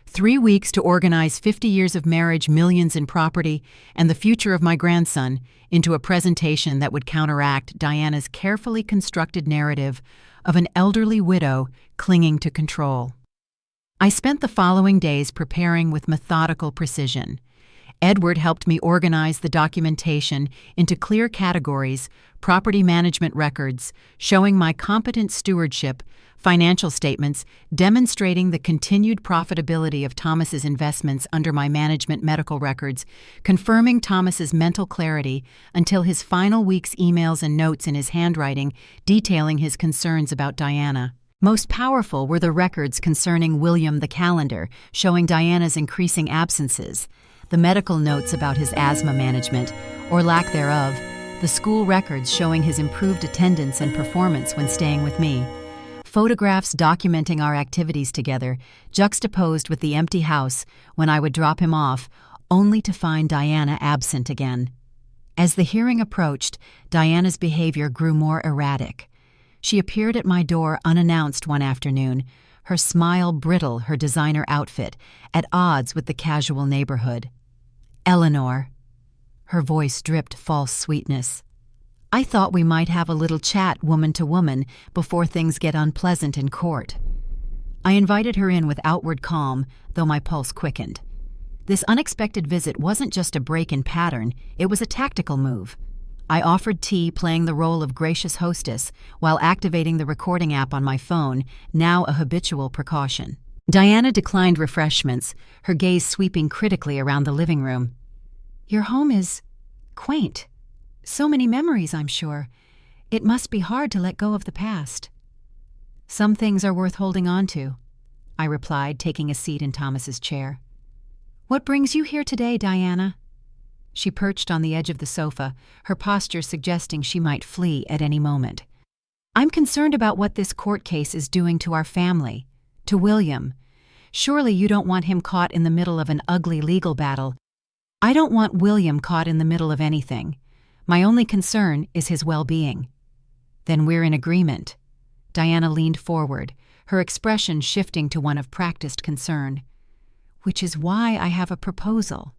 Speaker 1: 3 weeks to organize 50 years of marriage, millions in property, and the future of my grandson into a presentation that would counteract Diana's carefully constructed narrative of an elderly widow clinging to control. I spent the following days preparing with methodical precision. Edward helped me organize the documentation into clear categories, property management records, showing my competent stewardship, financial statements demonstrating the continued profitability of Thomas's investments under my management medical records, confirming Thomas's mental clarity until his final week's emails and notes in his handwriting detailing his concerns about Diana. Most powerful were the records concerning William the calendar, showing Diana's increasing absences, the medical notes about his asthma management, or lack thereof, the school records showing his improved attendance and performance when staying with me, photographs documenting our activities together, juxtaposed with the empty house when I would drop him off, only to find Diana absent again. As the hearing approached, Diana's behavior grew more erratic. She appeared at my door unannounced one afternoon, her smile brittle, her designer outfit, at odds with the casual neighborhood. Eleanor. Her voice dripped false sweetness. I thought we might have a little chat woman to woman before things get unpleasant in court. I invited her in with outward calm, though my pulse quickened. This unexpected visit wasn't just a break in pattern, it was a tactical move. I offered tea, playing the role of gracious hostess, while activating the recording app on my phone, now a habitual precaution. Diana declined refreshments, her gaze sweeping critically around the living room. Your home is quaint. So many memories, I'm sure. It must be hard to let go of the past. Some things are worth holding on to, I replied, taking a seat in Thomas's chair. What brings you here today, Diana? She perched on the edge of the sofa, her posture suggesting she might flee at any moment. I'm concerned about what this court case is doing to our family, to William. Surely you don't want him caught in the middle of an ugly legal battle. I don't want William caught in the middle of anything. My only concern is his well-being. Then we're in agreement. Diana leaned forward, her expression shifting to one of practiced concern. Which is why I have a proposal.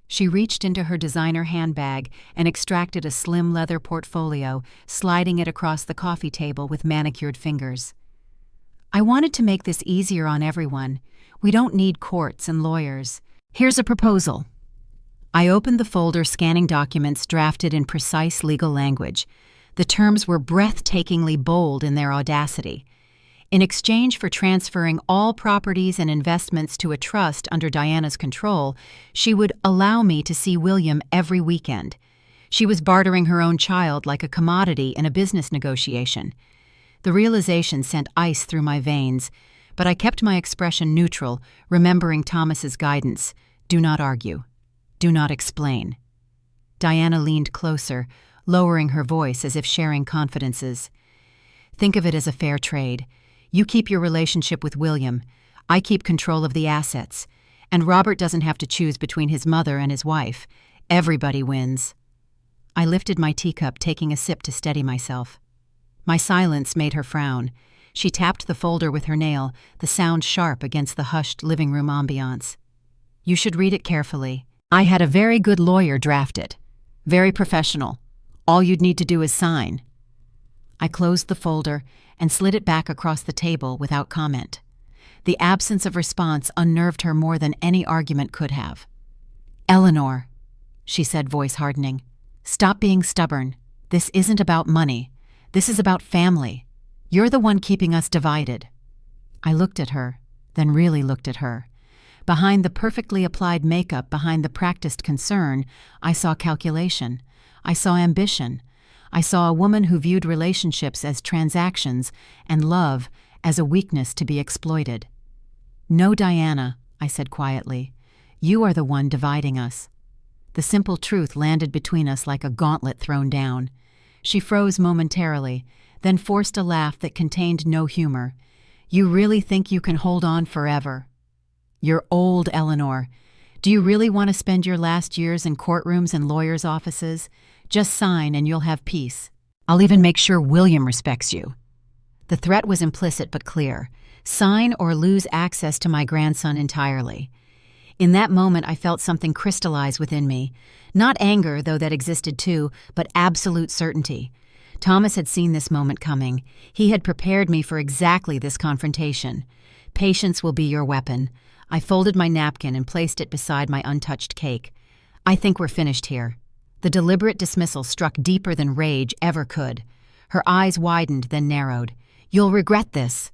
Speaker 1: She reached into her designer handbag and extracted a slim leather portfolio, sliding it across the coffee table with manicured fingers. I wanted to make this easier on everyone. We don't need courts and lawyers. Here's a proposal. I opened the folder, scanning documents drafted in precise legal language. The terms were breathtakingly bold in their audacity. In exchange for transferring all properties and investments to a trust under Diana's control, she would allow me to see William every weekend. She was bartering her own child like a commodity in a business negotiation. The realization sent ice through my veins, but I kept my expression neutral, remembering Thomas's guidance. Do not argue. Do not explain. Diana leaned closer, lowering her voice as if sharing confidences. Think of it as a fair trade. You keep your relationship with William. I keep control of the assets. And Robert doesn't have to choose between his mother and his wife. Everybody wins. I lifted my teacup, taking a sip to steady myself. My silence made her frown. She tapped the folder with her nail, the sound sharp against the hushed living room ambiance. You should read it carefully. I had a very good lawyer draft it. Very professional. All you'd need to do is sign. I closed the folder and slid it back across the table without comment. The absence of response unnerved her more than any argument could have. Eleanor, she said, voice hardening, stop being stubborn. This isn't about money. This is about family. You're the one keeping us divided. I looked at her, then really looked at her. Behind the perfectly applied makeup, behind the practiced concern, I saw calculation. I saw ambition. I saw a woman who viewed relationships as transactions and love as a weakness to be exploited. No, Diana, I said quietly. You are the one dividing us. The simple truth landed between us like a gauntlet thrown down. She froze momentarily, then forced a laugh that contained no humor. You really think you can hold on forever? You're old, Eleanor. Do you really want to spend your last years in courtrooms and lawyers' offices? Just sign and you'll have peace. I'll even make sure William respects you. The threat was implicit but clear. Sign or lose access to my grandson entirely. In that moment, I felt something crystallize within me. Not anger, though that existed too, but absolute certainty. Thomas had seen this moment coming. He had prepared me for exactly this confrontation. Patience will be your weapon. I folded my napkin and placed it beside my untouched cake. I think we're finished here. The deliberate dismissal struck deeper than rage ever could. Her eyes widened, then narrowed. You'll regret this.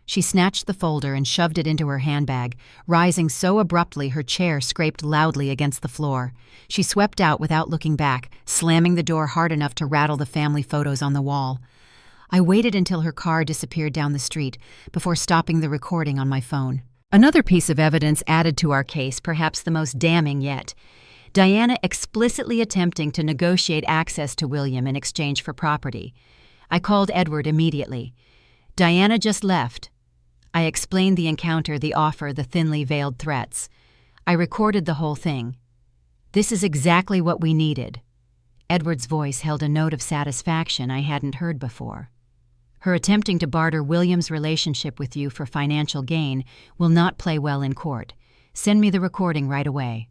Speaker 1: She snatched the folder and shoved it into her handbag, rising so abruptly her chair scraped loudly against the floor. She swept out without looking back, slamming the door hard enough to rattle the family photos on the wall. I waited until her car disappeared down the street before stopping the recording on my phone. Another piece of evidence added to our case, perhaps the most damning yet. Diana explicitly attempting to negotiate access to William in exchange for property. I called Edward immediately. Diana just left. I explained the encounter, the offer, the thinly veiled threats. I recorded the whole thing. This is exactly what we needed. Edward's voice held a note of satisfaction I hadn't heard before. Her attempting to barter William's relationship with you for financial gain will not play well in court. Send me the recording right away.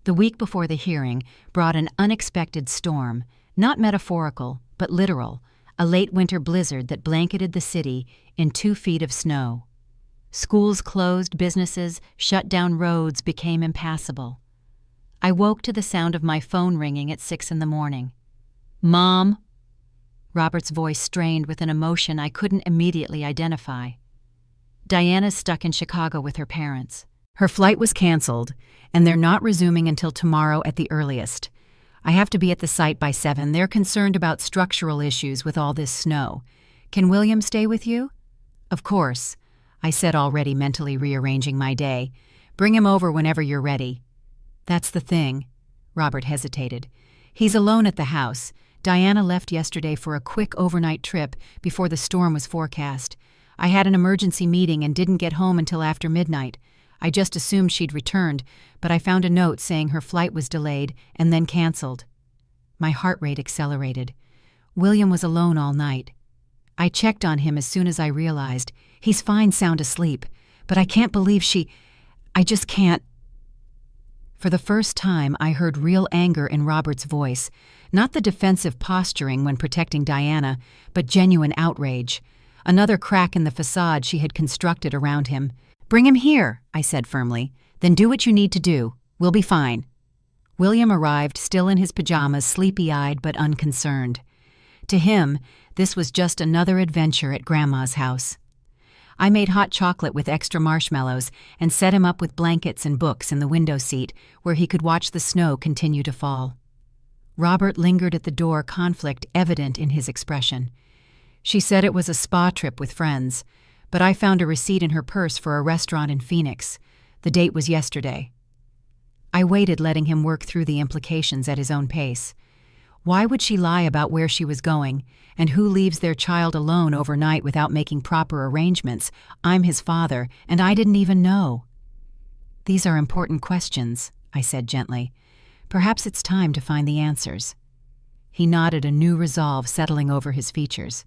Speaker 1: The week before the hearing brought an unexpected storm, not metaphorical, but literal, a late winter blizzard that blanketed the city in 2 feet of snow. Schools closed, businesses shut down, roads became impassable. I woke to the sound of my phone ringing at 6 a.m. Mom? Robert's voice strained with an emotion I couldn't immediately identify. Diana's stuck in Chicago with her parents. Her flight was canceled, and they're not resuming until tomorrow at the earliest. I have to be at the site by 7. They're concerned about structural issues with all this snow. Can William stay with you? Of course, I said, already mentally rearranging my day. Bring him over whenever you're ready. That's the thing. Robert hesitated. He's alone at the house. Diana left yesterday for a quick overnight trip before the storm was forecast. I had an emergency meeting and didn't get home until after midnight. I just assumed she'd returned, but I found a note saying her flight was delayed and then canceled. My heart rate accelerated. William was alone all night. I checked on him as soon as I realized. He's fine, sound asleep, but I can't believe I just can't. For the first time, I heard real anger in Robert's voice, not the defensive posturing when protecting Diana, but genuine outrage. Another crack in the facade she had constructed around him. Bring him here, I said firmly. Then do what you need to do. We'll be fine. William arrived, still in his pajamas, sleepy-eyed but unconcerned. To him, this was just another adventure at Grandma's house. I made hot chocolate with extra marshmallows and set him up with blankets and books in the window seat where he could watch the snow continue to fall. Robert lingered at the door, conflict evident in his expression. She said it was a spa trip with friends, but I found a receipt in her purse for a restaurant in Phoenix. The date was yesterday. I waited, letting him work through the implications at his own pace. Why would she lie about where she was going, and who leaves their child alone overnight without making proper arrangements? I'm his father, and I didn't even know. These are important questions, I said gently. Perhaps it's time to find the answers. He nodded, a new resolve settling over his features.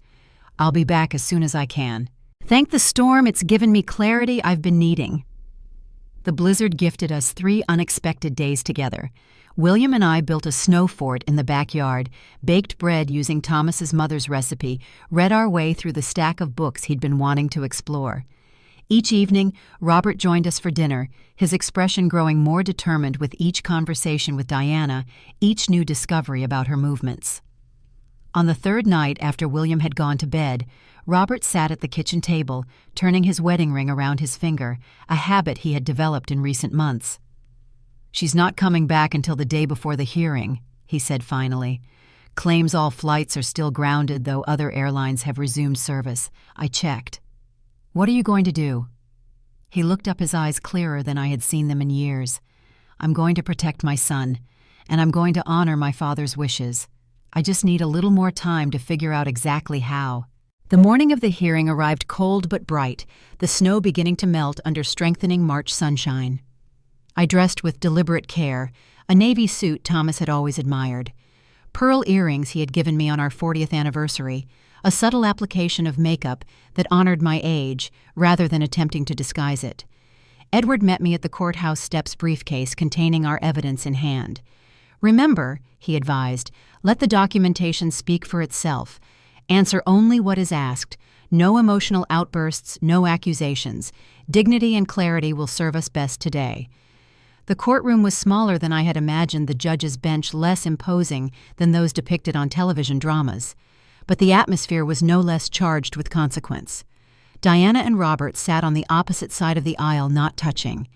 Speaker 1: I'll be back as soon as I can. Thank the storm, it's given me clarity I've been needing. The blizzard gifted us 3 unexpected days together. William and I built a snow fort in the backyard, baked bread using Thomas's mother's recipe, read our way through the stack of books he'd been wanting to explore. Each evening, Robert joined us for dinner, his expression growing more determined with each conversation with Diana, each new discovery about her movements. On the 3rd night after William had gone to bed, Robert sat at the kitchen table, turning his wedding ring around his finger, a habit he had developed in recent months. "She's not coming back until the day before the hearing," he said finally. "Claims all flights are still grounded, though other airlines have resumed service. I checked. What are you going to do?" He looked up, his eyes clearer than I had seen them in years. "I'm going to protect my son, and I'm going to honor my father's wishes. I just need a little more time to figure out exactly how." The morning of the hearing arrived cold but bright, the snow beginning to melt under strengthening March sunshine. I dressed with deliberate care, a navy suit Thomas had always admired. Pearl earrings he had given me on our 40th anniversary, a subtle application of makeup that honored my age rather than attempting to disguise it. Edward met me at the courthouse steps, briefcase containing our evidence in hand. "Remember," he advised, "let the documentation speak for itself. Answer only what is asked. No emotional outbursts, no accusations. Dignity and clarity will serve us best today." The courtroom was smaller than I had imagined, the judge's bench less imposing than those depicted on television dramas. But the atmosphere was no less charged with consequence. Diana and Robert sat on the opposite side of the aisle, not touching.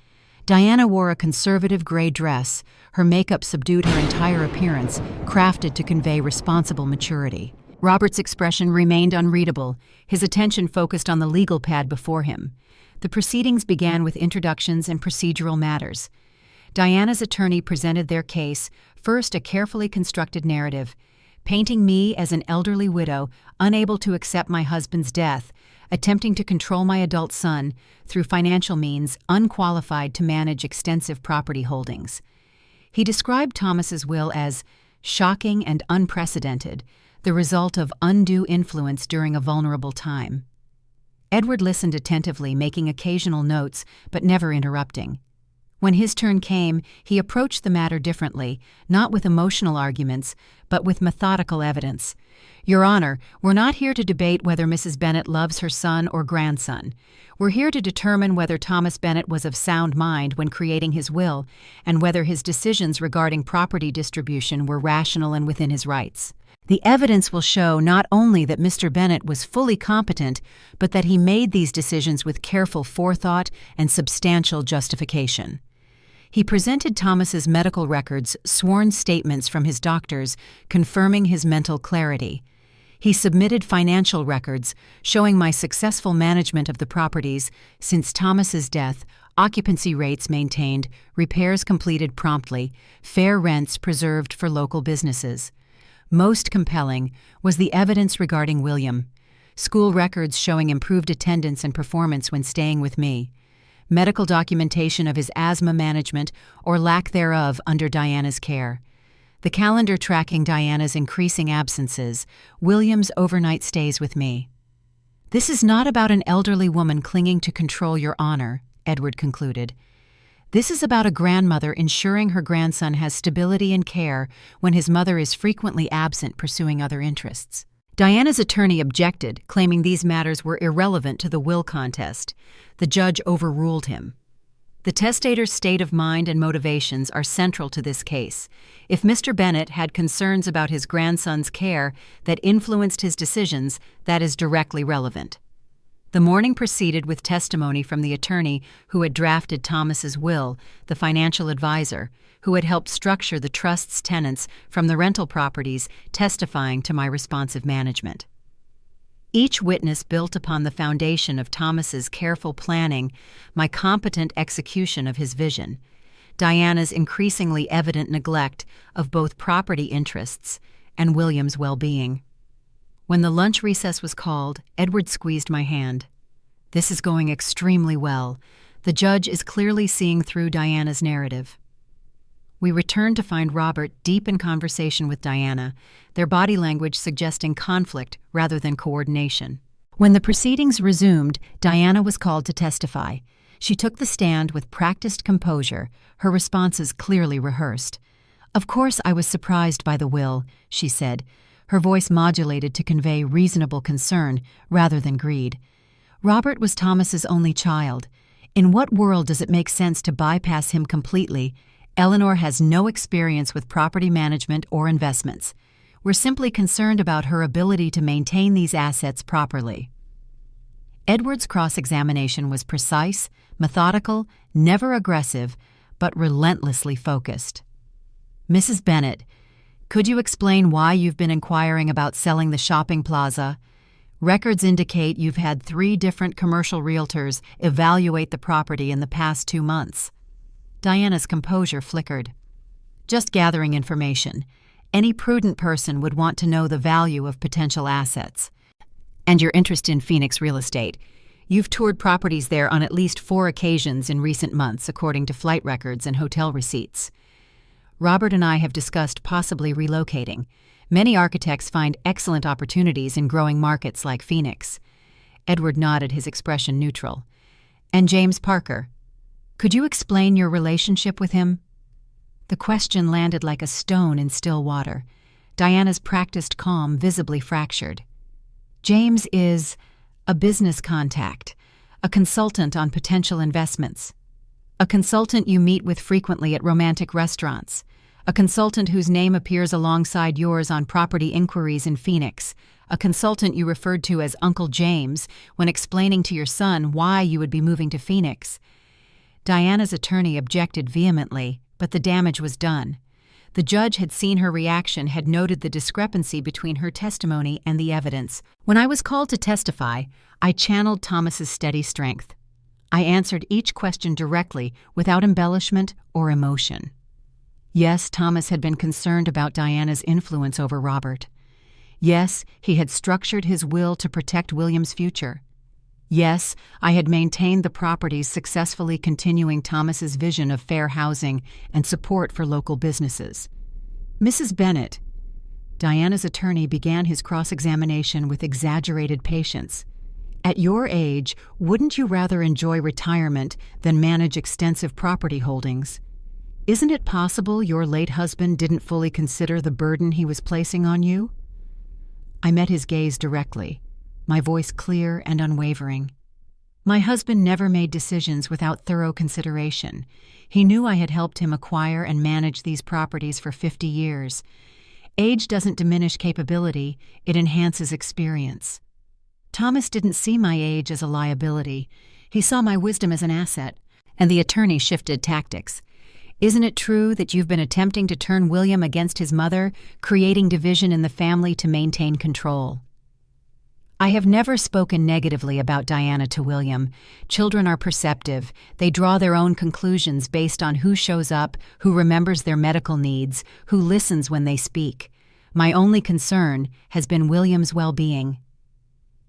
Speaker 1: Diana wore a conservative gray dress. Her makeup subdued her entire appearance, crafted to convey responsible maturity. Robert's expression remained unreadable, his attention focused on the legal pad before him. The proceedings began with introductions and procedural matters. Diana's attorney presented their case, first a carefully constructed narrative, painting me as an elderly widow, unable to accept my husband's death, attempting to control my adult son through financial means, unqualified to manage extensive property holdings. He described Thomas's will as shocking and unprecedented, the result of undue influence during a vulnerable time. Edward listened attentively, making occasional notes, but never interrupting. When his turn came, he approached the matter differently, not with emotional arguments, but with methodical evidence. "Your Honor, we're not here to debate whether Mrs. Bennett loves her son or grandson. We're here to determine whether Thomas Bennett was of sound mind when creating his will, and whether his decisions regarding property distribution were rational and within his rights. The evidence will show not only that Mr. Bennett was fully competent, but that he made these decisions with careful forethought and substantial justification." He presented Thomas's medical records, sworn statements from his doctors confirming his mental clarity. He submitted financial records showing my successful management of the properties since Thomas's death, occupancy rates maintained, repairs completed promptly, fair rents preserved for local businesses. Most compelling was the evidence regarding William. School records showing improved attendance and performance when staying with me. Medical documentation of his asthma management or lack thereof under Diana's care. The calendar tracking Diana's increasing absences, William's overnight stays with me. "This is not about an elderly woman clinging to control, Your Honor," Edward concluded. "This is about a grandmother ensuring her grandson has stability and care when his mother is frequently absent pursuing other interests." Diana's attorney objected, claiming these matters were irrelevant to the will contest. The judge overruled him. The testator's state of mind and motivations are central to this case. If Mr. Bennett had concerns about his grandson's care that influenced his decisions, that is directly relevant. The morning proceeded with testimony from the attorney who had drafted Thomas's will, the financial advisor, who had helped structure the trust's tenants from the rental properties, testifying to my responsive management. Each witness built upon the foundation of Thomas's careful planning, my competent execution of his vision, Diana's increasingly evident neglect of both property interests and William's well-being. When the lunch recess was called, Edward squeezed my hand. "This is going extremely well. The judge is clearly seeing through Diana's narrative." We returned to find Robert deep in conversation with Diana, their body language suggesting conflict rather than coordination. When the proceedings resumed, Diana was called to testify. She took the stand with practiced composure, her responses clearly rehearsed. "Of course I was surprised by the will," she said, her voice modulated to convey reasonable concern rather than greed. "Robert was Thomas's only child. In what world does it make sense to bypass him completely? Eleanor has no experience with property management or investments. We're simply concerned about her ability to maintain these assets properly." Edward's cross-examination was precise, methodical, never aggressive, but relentlessly focused. "Mrs. Bennett, could you explain why you've been inquiring about selling the shopping plaza? Records indicate you've had 3 different commercial realtors evaluate the property in the past 2 months. Diana's composure flickered. "Just gathering information. Any prudent person would want to know the value of potential assets. And your interest in Phoenix real estate. You've toured properties there on at least 4 occasions in recent months, according to flight records and hotel receipts. Robert and I have discussed possibly relocating. Many architects find excellent opportunities in growing markets like Phoenix." Edward nodded, his expression neutral. "And James Parker. Could you explain your relationship with him?" The question landed like a stone in still water. Diana's practiced calm visibly fractured. "James is a business contact, a consultant on potential investments. A consultant you meet with frequently at romantic restaurants. A consultant whose name appears alongside yours on property inquiries in Phoenix. A consultant you referred to as Uncle James when explaining to your son why you would be moving to Phoenix." Diana's attorney objected vehemently, but the damage was done. The judge had seen her reaction, had noted the discrepancy between her testimony and the evidence. "When I was called to testify, I channeled Thomas's steady strength. I answered each question directly, without embellishment or emotion. Yes, Thomas had been concerned about Diana's influence over Robert. Yes, he had structured his will to protect William's future. Yes, I had maintained the properties, successfully continuing Thomas's vision of fair housing and support for local businesses." "Mrs. Bennett," Diana's attorney began his cross-examination with exaggerated patience. "At your age, wouldn't you rather enjoy retirement than manage extensive property holdings? Isn't it possible your late husband didn't fully consider the burden he was placing on you?" I met his gaze directly, my voice clear and unwavering. "My husband never made decisions without thorough consideration. He knew I had helped him acquire and manage these properties for 50 years. Age doesn't diminish capability, it enhances experience. Thomas didn't see my age as a liability. He saw my wisdom as an asset." And the attorney shifted tactics. "Isn't it true that you've been attempting to turn William against his mother, creating division in the family to maintain control?" I have never spoken negatively about Diana to William. Children are perceptive. They draw their own conclusions based on who shows up, who remembers their medical needs, who listens when they speak. My only concern has been William's well-being.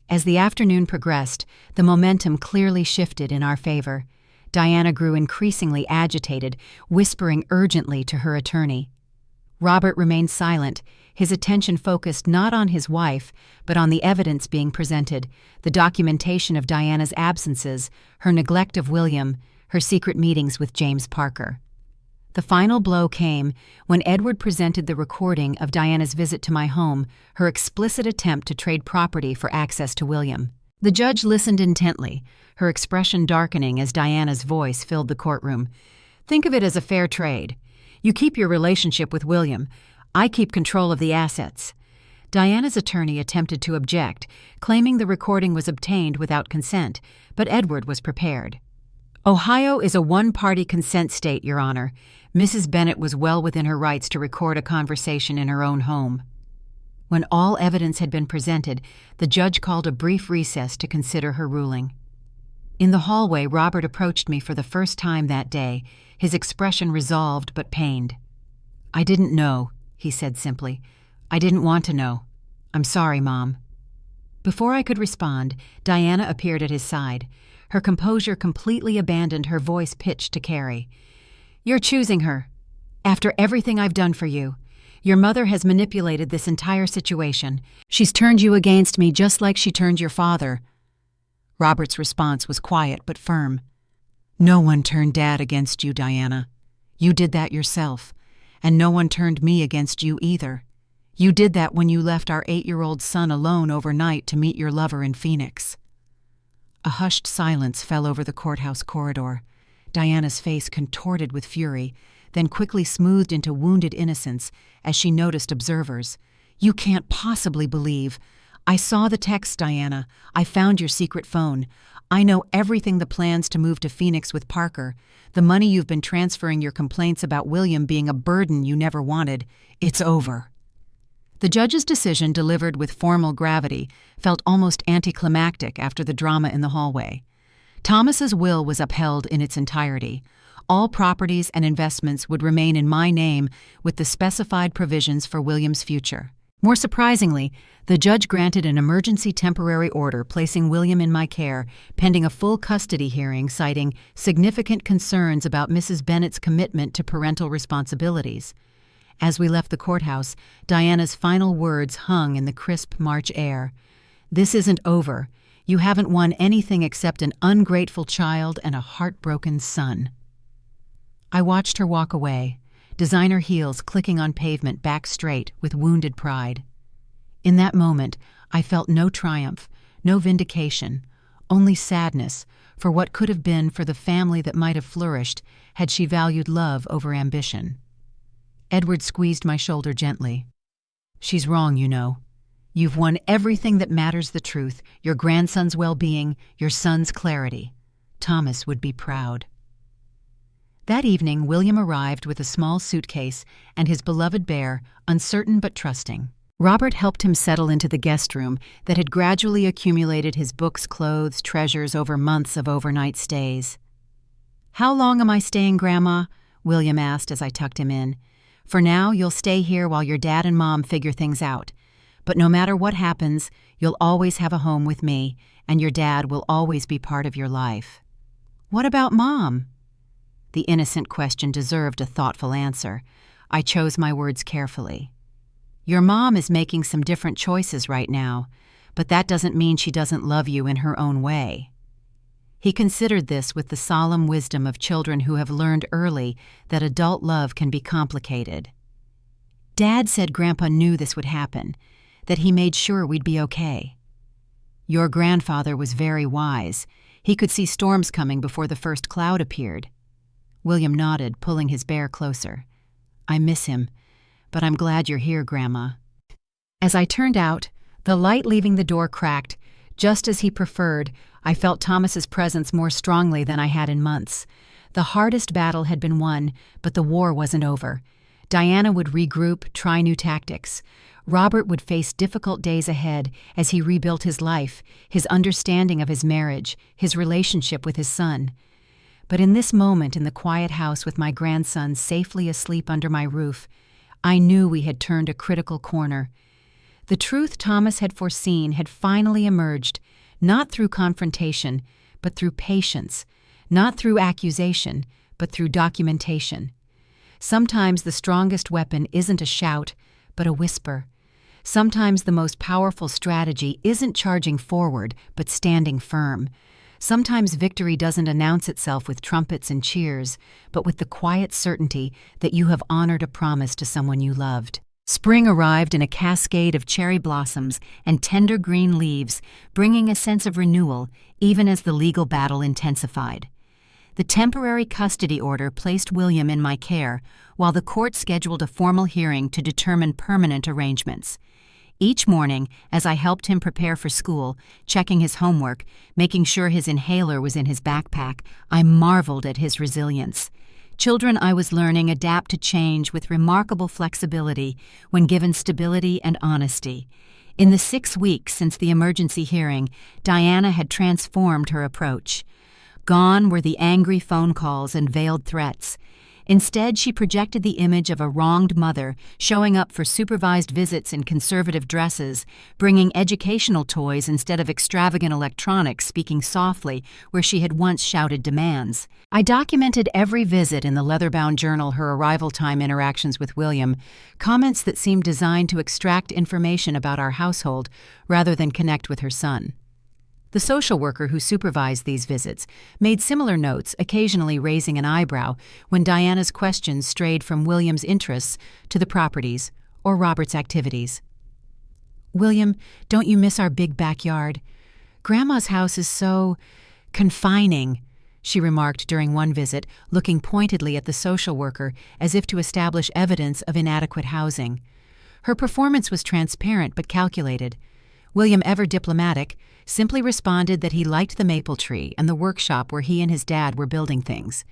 Speaker 1: As the afternoon progressed, the momentum clearly shifted in our favor. Diana grew increasingly agitated, whispering urgently to her attorney. Robert remained silent, his attention focused not on his wife, but on the evidence being presented, the documentation of Diana's absences, her neglect of William, her secret meetings with James Parker. The final blow came when Edward presented the recording of Diana's visit to my home, her explicit attempt to trade property for access to William. The judge listened intently, her expression darkening as Diana's voice filled the courtroom. "Think of it as a fair trade. You keep your relationship with William. I keep control of the assets." Diana's attorney attempted to object, claiming the recording was obtained without consent, but Edward was prepared. "Ohio is a one-party consent state, Your Honor. Mrs. Bennett was well within her rights to record a conversation in her own home." When all evidence had been presented, the judge called a brief recess to consider her ruling. In the hallway, Robert approached me for the first time that day, his expression resolved but pained. "I didn't know," he said simply. "I didn't want to know. I'm sorry, Mom." Before I could respond, Diana appeared at his side. Her composure completely abandoned, her voice pitched to Carrie. "You're choosing her. After everything I've done for you, your mother has manipulated this entire situation. She's turned you against me just like she turned your father." Robert's response was quiet but firm. "No one turned Dad against you, Diana. You did that yourself, and no one turned me against you either. You did that when you left our 8-year-old son alone overnight to meet your lover in Phoenix." A hushed silence fell over the courthouse corridor. Diana's face contorted with fury, then quickly smoothed into wounded innocence as she noticed observers. "You can't possibly believe. I saw the text, Diana. I found your secret phone. I know everything, the plans to move to Phoenix with Parker, the money you've been transferring, your complaints about William being a burden you never wanted. It's over." The judge's decision, delivered with formal gravity, felt almost anticlimactic after the drama in the hallway. Thomas's will was upheld in its entirety. All properties and investments would remain in my name with the specified provisions for William's future. More surprisingly, the judge granted an emergency temporary order placing William in my care, pending a full custody hearing, citing significant concerns about Mrs. Bennett's commitment to parental responsibilities. As we left the courthouse, Diana's final words hung in the crisp March air. "This isn't over. You haven't won anything except an ungrateful child and a heartbroken son." I watched her walk away, designer heels clicking on pavement back straight with wounded pride. In that moment, I felt no triumph, no vindication, only sadness for what could have been for the family that might have flourished had she valued love over ambition. Edward squeezed my shoulder gently. "She's wrong, you know. You've won everything that matters: the truth, your grandson's well-being, your son's clarity. Thomas would be proud." That evening, William arrived with a small suitcase and his beloved bear, uncertain but trusting. Robert helped him settle into the guest room that had gradually accumulated his books, clothes, treasures over months of overnight stays. "How long am I staying, Grandma?" William asked as I tucked him in. "For now, you'll stay here while your dad and Mom figure things out. But no matter what happens, you'll always have a home with me, and your dad will always be part of your life." "What about Mom?" The innocent question deserved a thoughtful answer. I chose my words carefully. "Your mom is making some different choices right now, but that doesn't mean she doesn't love you in her own way." He considered this with the solemn wisdom of children who have learned early that adult love can be complicated. "Dad said Grandpa knew this would happen, that he made sure we'd be okay." "Your grandfather was very wise. He could see storms coming before the first cloud appeared." William nodded, pulling his bear closer. "I miss him, but I'm glad you're here, Grandma." As I turned out, the light leaving the door cracked. Just as he preferred, I felt Thomas's presence more strongly than I had in months. The hardest battle had been won, but the war wasn't over. Diana would regroup, try new tactics. Robert would face difficult days ahead as he rebuilt his life, his understanding of his marriage, his relationship with his son. But in this moment in the quiet house with my grandson safely asleep under my roof, I knew we had turned a critical corner. The truth Thomas had foreseen had finally emerged, not through confrontation, but through patience, not through accusation, but through documentation. Sometimes the strongest weapon isn't a shout, but a whisper. Sometimes the most powerful strategy isn't charging forward, but standing firm. Sometimes victory doesn't announce itself with trumpets and cheers, but with the quiet certainty that you have honored a promise to someone you loved. Spring arrived in a cascade of cherry blossoms and tender green leaves, bringing a sense of renewal even as the legal battle intensified. The temporary custody order placed William in my care, while the court scheduled a formal hearing to determine permanent arrangements. Each morning, as I helped him prepare for school, checking his homework, making sure his inhaler was in his backpack, I marveled at his resilience. Children, I was learning, adapt to change with remarkable flexibility when given stability and honesty. In the 6 weeks since the emergency hearing, Diana had transformed her approach. Gone were the angry phone calls and veiled threats. Instead, she projected the image of a wronged mother showing up for supervised visits in conservative dresses, bringing educational toys instead of extravagant electronics, speaking softly where she had once shouted demands. I documented every visit in the leather-bound journal, her arrival time interactions with William, comments that seemed designed to extract information about our household rather than connect with her son. The social worker who supervised these visits made similar notes, occasionally raising an eyebrow when Diana's questions strayed from William's interests to the properties or Robert's activities. "William, don't you miss our big backyard? Grandma's house is so confining," she remarked during one visit, looking pointedly at the social worker as if to establish evidence of inadequate housing. Her performance was transparent but calculated. William, ever diplomatic, simply responded that he liked the maple tree and the workshop where he and his dad were building things.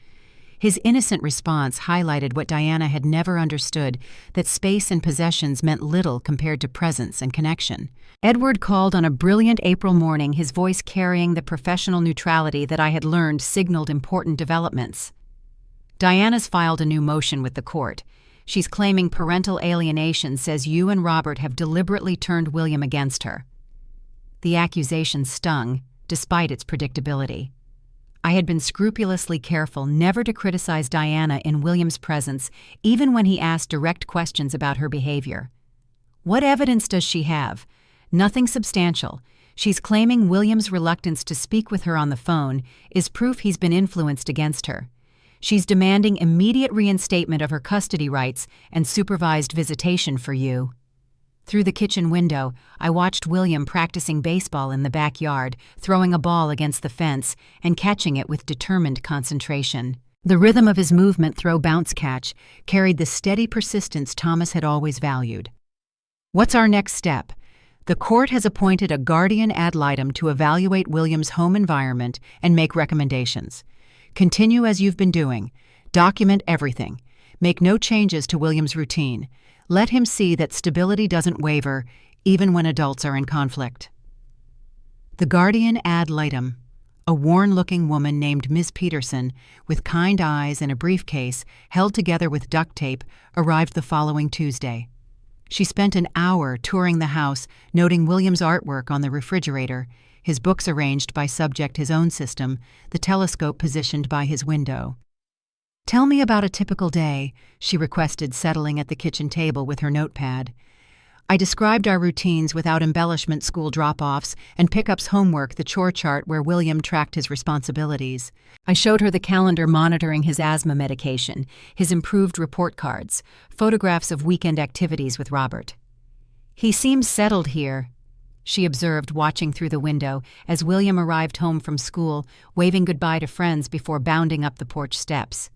Speaker 1: His innocent response highlighted what Diana had never understood, that space and possessions meant little compared to presence and connection. Edward called on a brilliant April morning, his voice carrying the professional neutrality that I had learned signaled important developments. "Diana's filed a new motion with the court. She's claiming parental alienation, says you and Robert have deliberately turned William against her." The accusation stung, despite its predictability. I had been scrupulously careful never to criticize Diana in William's presence, even when he asked direct questions about her behavior. "What evidence does she have?" "Nothing substantial. She's claiming William's reluctance to speak with her on the phone is proof he's been influenced against her. She's demanding immediate reinstatement of her custody rights and supervised visitation for you." Through the kitchen window, I watched William practicing baseball in the backyard, throwing a ball against the fence and catching it with determined concentration. The rhythm of his movement throw-bounce-catch carried the steady persistence Thomas had always valued. "What's our next step?" "The court has appointed a guardian ad litem to evaluate William's home environment and make recommendations. Continue as you've been doing. Document everything. Make no changes to William's routine. Let him see that stability doesn't waver, even when adults are in conflict." The guardian ad litem, a worn-looking woman named Ms. Peterson, with kind eyes and a briefcase held together with duct tape, arrived the following Tuesday. She spent an hour touring the house, noting William's artwork on the refrigerator, his books arranged by subject his own system, the telescope positioned by his window. "Tell me about a typical day," she requested, settling at the kitchen table with her notepad. I described our routines without embellishment: school drop-offs and pickups, homework, the chore chart where William tracked his responsibilities. I showed her the calendar monitoring his asthma medication, his improved report cards, photographs of weekend activities with Robert. "He seems settled here," she observed, watching through the window as William arrived home from school, waving goodbye to friends before bounding up the porch steps.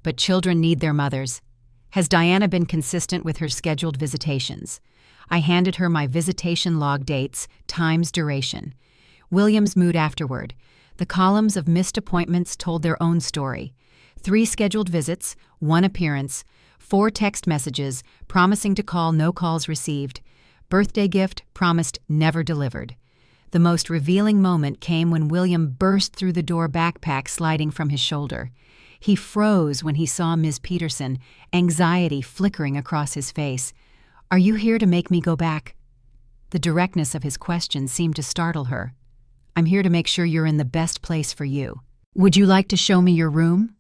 Speaker 1: "But children need their mothers. Has Diana been consistent with her scheduled visitations?" I handed her my visitation log: dates, times, duration. William's mood afterward. The columns of missed appointments told their own story. 3 scheduled visits, 1 appearance, 4 text messages promising to call, no calls received. Birthday gift promised, never delivered. The most revealing moment came when William burst through the door, backpack sliding from his shoulder. He froze when he saw Ms. Peterson, anxiety flickering across his face. "Are you here to make me go back?" The directness of his question seemed to startle her. "I'm here to make sure you're in the best place for you." "Would you like to show me your room?"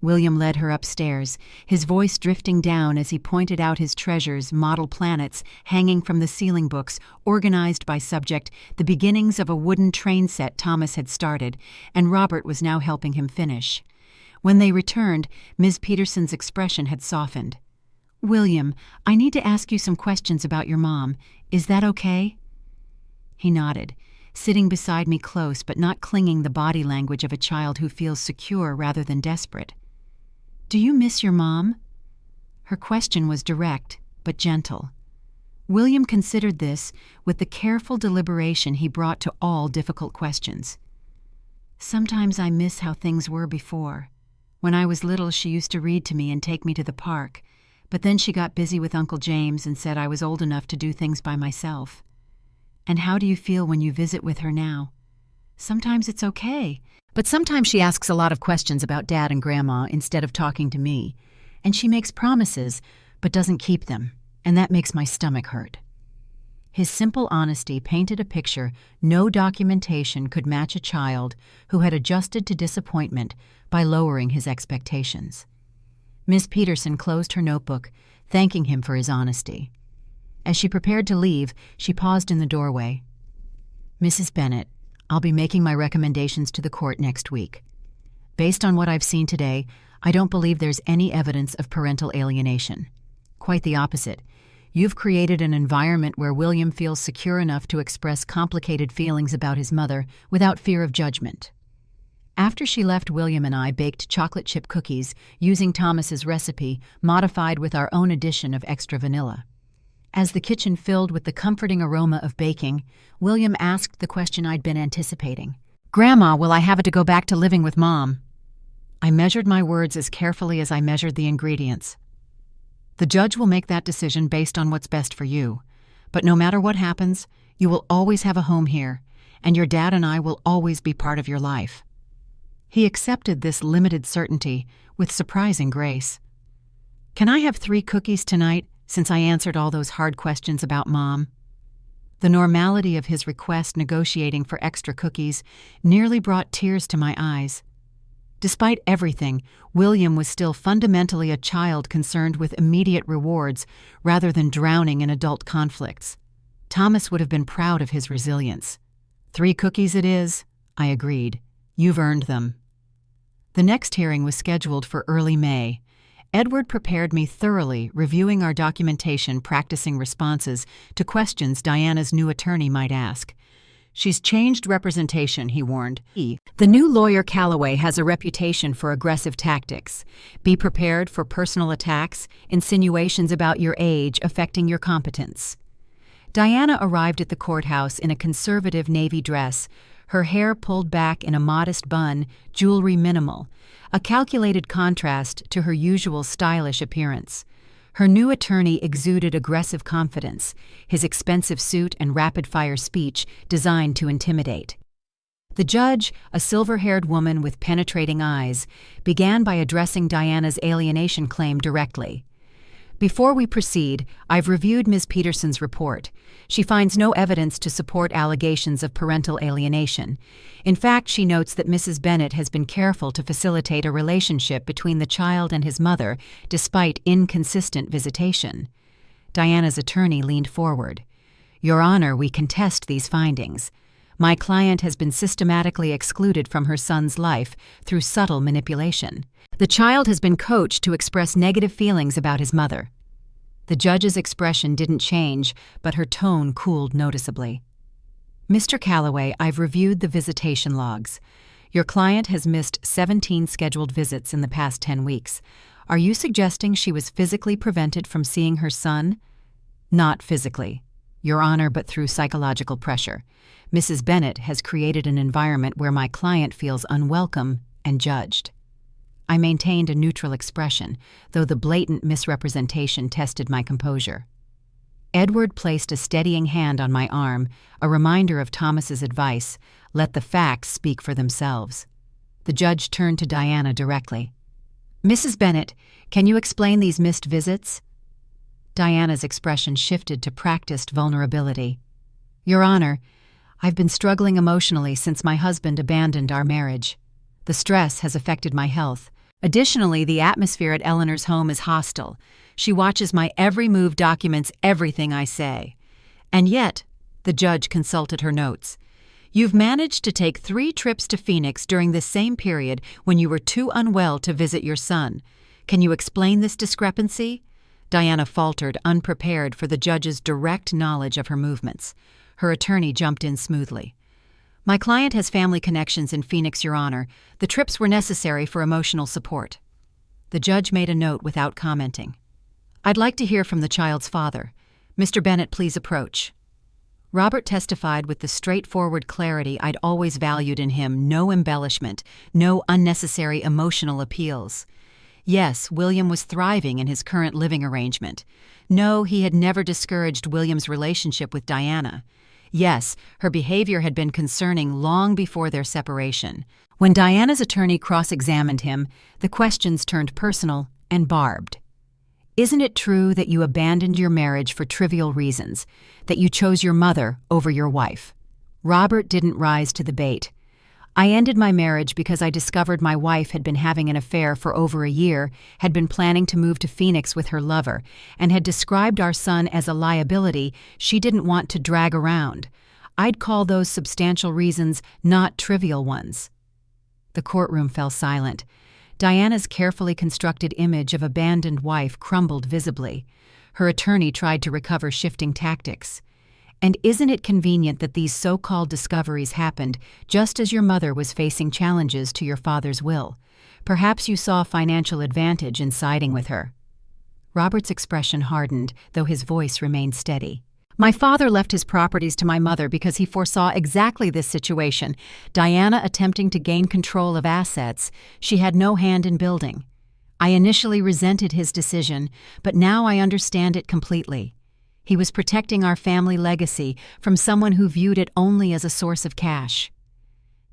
Speaker 1: William led her upstairs, his voice drifting down as he pointed out his treasures, model planets hanging from the ceiling, books organized by subject, the beginnings of a wooden train set Thomas had started, and Robert was now helping him finish. When they returned, Ms. Peterson's expression had softened. "William, I need to ask you some questions about your mom. Is that okay?" He nodded, sitting beside me close but not clinging, the body language of a child who feels secure rather than desperate. "Do you miss your mom?" Her question was direct but gentle. William considered this with the careful deliberation he brought to all difficult questions. "Sometimes I miss how things were before. When I was little, she used to read to me and take me to the park, but then she got busy with Uncle James and said I was old enough to do things by myself." "And how do you feel when you visit with her now?" "Sometimes it's okay, But sometimes she asks a lot of questions about Dad and Grandma instead of talking to me. And she makes promises, but doesn't keep them, and that makes my stomach hurt. His simple honesty painted a picture no documentation could match a child who had adjusted to disappointment by lowering his expectations. Miss Peterson closed her notebook, thanking him for his honesty. As she prepared to leave, she paused in the doorway. "Mrs. Bennett, I'll be making my recommendations to the court next week. Based on what I've seen today, I don't believe there's any evidence of parental alienation. Quite the opposite. You've created an environment where William feels secure enough to express complicated feelings about his mother without fear of judgment." After she left, William and I baked chocolate chip cookies using Thomas's recipe, modified with our own addition of extra vanilla. As the kitchen filled with the comforting aroma of baking, William asked the question I'd been anticipating. "Grandma, will I have to go back to living with Mom?" I measured my words as carefully as I measured the ingredients. "The judge will make that decision based on what's best for you. But no matter what happens, you will always have a home here, and your dad and I will always be part of your life." He accepted this limited certainty with surprising grace. "Can I have 3 cookies tonight, since I answered all those hard questions about Mom?" The normality of his request negotiating for extra cookies nearly brought tears to my eyes. Despite everything, William was still fundamentally a child concerned with immediate rewards rather than drowning in adult conflicts. Thomas would have been proud of his resilience. "3 cookies it is," I agreed. "You've earned them." The next hearing was scheduled for early May. Edward prepared me thoroughly, reviewing our documentation, practicing responses to questions Diana's new attorney might ask. "She's changed representation," he warned. "The new lawyer Calloway has a reputation for aggressive tactics. Be prepared for personal attacks, insinuations about your age affecting your competence." Diana arrived at the courthouse in a conservative navy dress, her hair pulled back in a modest bun, jewelry minimal, a calculated contrast to her usual stylish appearance. Her new attorney exuded aggressive confidence, his expensive suit and rapid-fire speech designed to intimidate. The judge, a silver-haired woman with penetrating eyes, began by addressing Diana's alienation claim directly. "Before we proceed, I've reviewed Ms. Peterson's report. She finds no evidence to support allegations of parental alienation. In fact, she notes that Mrs. Bennett has been careful to facilitate a relationship between the child and his mother, despite inconsistent visitation." Diana's attorney leaned forward. "Your Honor, we contest these findings. My client has been systematically excluded from her son's life through subtle manipulation. The child has been coached to express negative feelings about his mother." The judge's expression didn't change, but her tone cooled noticeably. "Mr. Calloway, I've reviewed the visitation logs. Your client has missed 17 scheduled visits in the past 10 weeks. Are you suggesting she was physically prevented from seeing her son?" "Not physically, Your Honor, but through psychological pressure. Mrs. Bennett has created an environment where my client feels unwelcome and judged." I maintained a neutral expression, though the blatant misrepresentation tested my composure. Edward placed a steadying hand on my arm, a reminder of Thomas's advice, "Let the facts speak for themselves." The judge turned to Diana directly. "Mrs. Bennett, can you explain these missed visits?" Diana's expression shifted to practiced vulnerability. "Your Honor, I've been struggling emotionally since my husband abandoned our marriage. The stress has affected my health. Additionally, the atmosphere at Eleanor's home is hostile. She watches my every move, documents everything I say. And yet," the judge consulted her notes, "you've managed to take 3 trips to Phoenix during this same period when you were too unwell to visit your son. Can you explain this discrepancy?" Diana faltered, unprepared for the judge's direct knowledge of her movements. Her attorney jumped in smoothly. "My client has family connections in Phoenix, Your Honor. The trips were necessary for emotional support." The judge made a note without commenting. "I'd like to hear from the child's father. Mr. Bennett, please approach." Robert testified with the straightforward clarity I'd always valued in him, no embellishment, no unnecessary emotional appeals. Yes, William was thriving in his current living arrangement. No, he had never discouraged William's relationship with Diana. Yes, her behavior had been concerning long before their separation. When Diana's attorney cross-examined him, the questions turned personal and barbed. Isn't it true that you abandoned your marriage for trivial reasons, that you chose your mother over your wife? Robert didn't rise to the bait. I ended my marriage because I discovered my wife had been having an affair for over a year, had been planning to move to Phoenix with her lover, and had described our son as a liability she didn't want to drag around. I'd call those substantial reasons, not trivial ones. The courtroom fell silent. Diana's carefully constructed image of abandoned wife crumbled visibly. Her attorney tried to recover shifting tactics. And isn't it convenient that these so-called discoveries happened just as your mother was facing challenges to your father's will? Perhaps you saw financial advantage in siding with her. Robert's expression hardened, though his voice remained steady. My father left his properties to my mother because he foresaw exactly this situation, Diana attempting to gain control of assets she had no hand in building. I initially resented his decision, but now I understand it completely. He was protecting our family legacy from someone who viewed it only as a source of cash.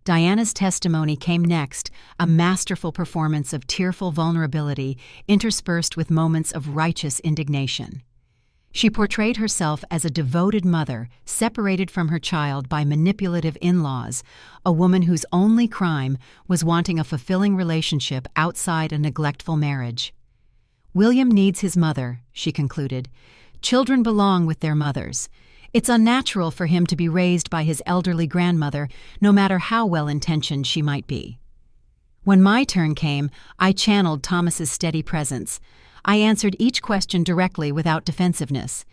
Speaker 1: Diana's testimony came next, a masterful performance of tearful vulnerability interspersed with moments of righteous indignation. She portrayed herself as a devoted mother, separated from her child by manipulative in-laws, a woman whose only crime was wanting a fulfilling relationship outside a neglectful marriage. William needs his mother, she concluded. Children belong with their mothers. It's unnatural for him to be raised by his elderly grandmother, no matter how well-intentioned she might be. When my turn came, I channeled Thomas's steady presence. I answered each question directly without defensiveness.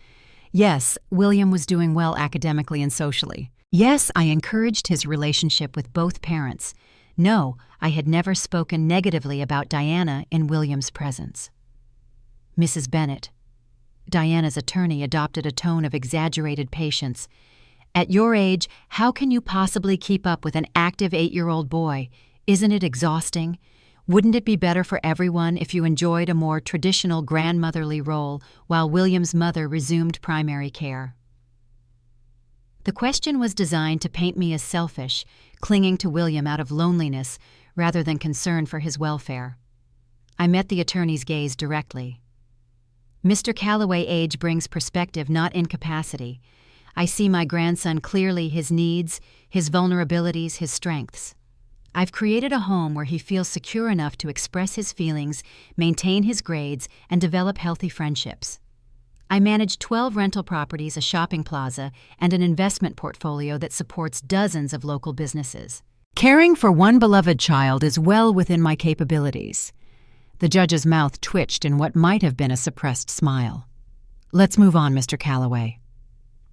Speaker 1: Yes, William was doing well academically and socially. Yes, I encouraged his relationship with both parents. No, I had never spoken negatively about Diana in William's presence. Mrs. Bennet. Diana's attorney adopted a tone of exaggerated patience. At your age, how can you possibly keep up with an active 8-year-old boy? Isn't it exhausting? Wouldn't it be better for everyone if you enjoyed a more traditional grandmotherly role while William's mother resumed primary care? The question was designed to paint me as selfish, clinging to William out of loneliness rather than concern for his welfare. I met the attorney's gaze directly. Mr. Calloway, age brings perspective, not incapacity. I see my grandson clearly, his needs, his vulnerabilities, his strengths. I've created a home where he feels secure enough to express his feelings, maintain his grades, and develop healthy friendships. I manage 12 rental properties, a shopping plaza, and an investment portfolio that supports dozens of local businesses. Caring for one beloved child is well within my capabilities. The judge's mouth twitched in what might have been a suppressed smile. Let's move on, Mr. Calloway.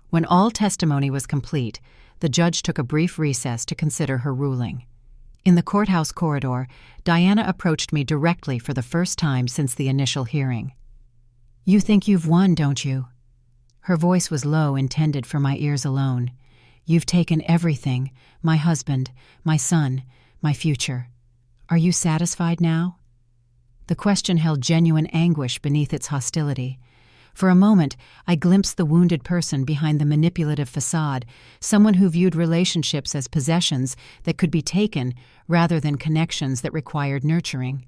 Speaker 1: When all testimony was complete, the judge took a brief recess to consider her ruling. In the courthouse corridor, Diana approached me directly for the first time since the initial hearing. You think you've won, don't you? Her voice was low, intended for my ears alone. You've taken everything, my husband, my son, my future. Are you satisfied now? The question held genuine anguish beneath its hostility. For a moment, I glimpsed the wounded person behind the manipulative facade, someone who viewed relationships as possessions that could be taken rather than connections that required nurturing.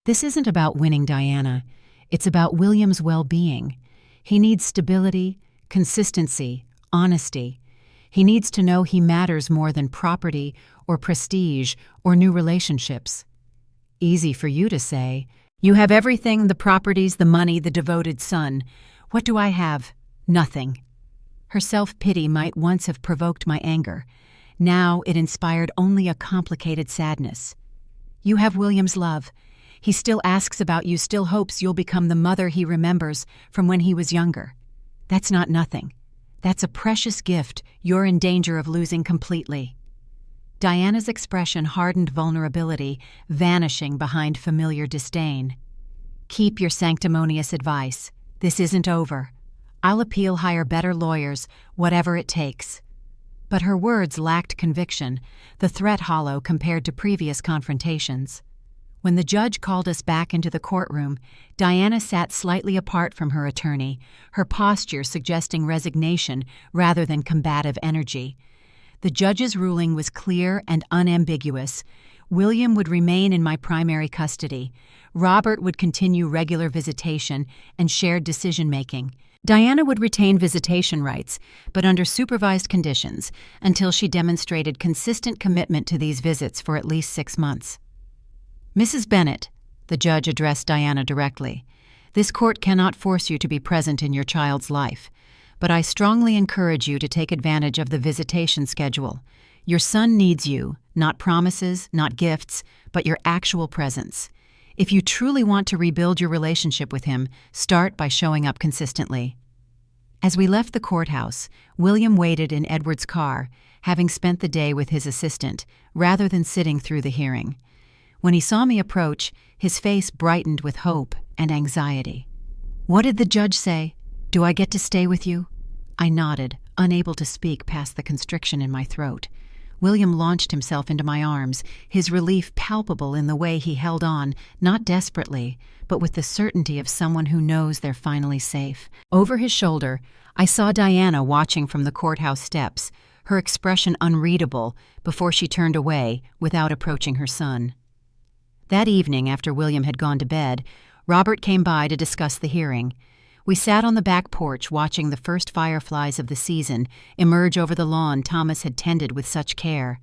Speaker 1: This isn't about winning Diana. It's about William's well-being. He needs stability, consistency, honesty. He needs to know he matters more than property or prestige or new relationships. Easy for you to say. You have everything, the properties, the money, the devoted son. What do I have? Nothing. Her self-pity might once have provoked my anger. Now it inspired only a complicated sadness. You have William's love. He still asks about you, still hopes you'll become the mother he remembers from when he was younger. That's not nothing. That's a precious gift you're in danger of losing completely. Diana's expression hardened vulnerability, vanishing behind familiar disdain. Keep your sanctimonious advice. This isn't over. I'll appeal, hire better lawyers, whatever it takes. But her words lacked conviction, the threat hollow compared to previous confrontations. When the judge called us back into the courtroom, Diana sat slightly apart from her attorney, her posture suggesting resignation rather than combative energy. The judge's ruling was clear and unambiguous. William would remain in my primary custody. Robert would continue regular visitation and shared decision-making. Diana would retain visitation rights, but under supervised conditions, until she demonstrated consistent commitment to these visits for at least 6 months. Mrs. Bennett, the judge addressed Diana directly, this court cannot force you to be present in your child's life, but I strongly encourage you to take advantage of the visitation schedule. Your son needs you, not promises, not gifts, but your actual presence. If you truly want to rebuild your relationship with him, start by showing up consistently. As we left the courthouse, William waited in Edward's car, having spent the day with his assistant, rather than sitting through the hearing. When he saw me approach, his face brightened with hope and anxiety. "What did the judge say? Do I get to stay with you?" I nodded, unable to speak past the constriction in my throat. William launched himself into my arms, his relief palpable in the way he held on, not desperately, but with the certainty of someone who knows they're finally safe. Over his shoulder, I saw Diana watching from the courthouse steps, her expression unreadable before she turned away without approaching her son. That evening, after William had gone to bed, Robert came by to discuss the hearing. We sat on the back porch watching the first fireflies of the season emerge over the lawn Thomas had tended with such care.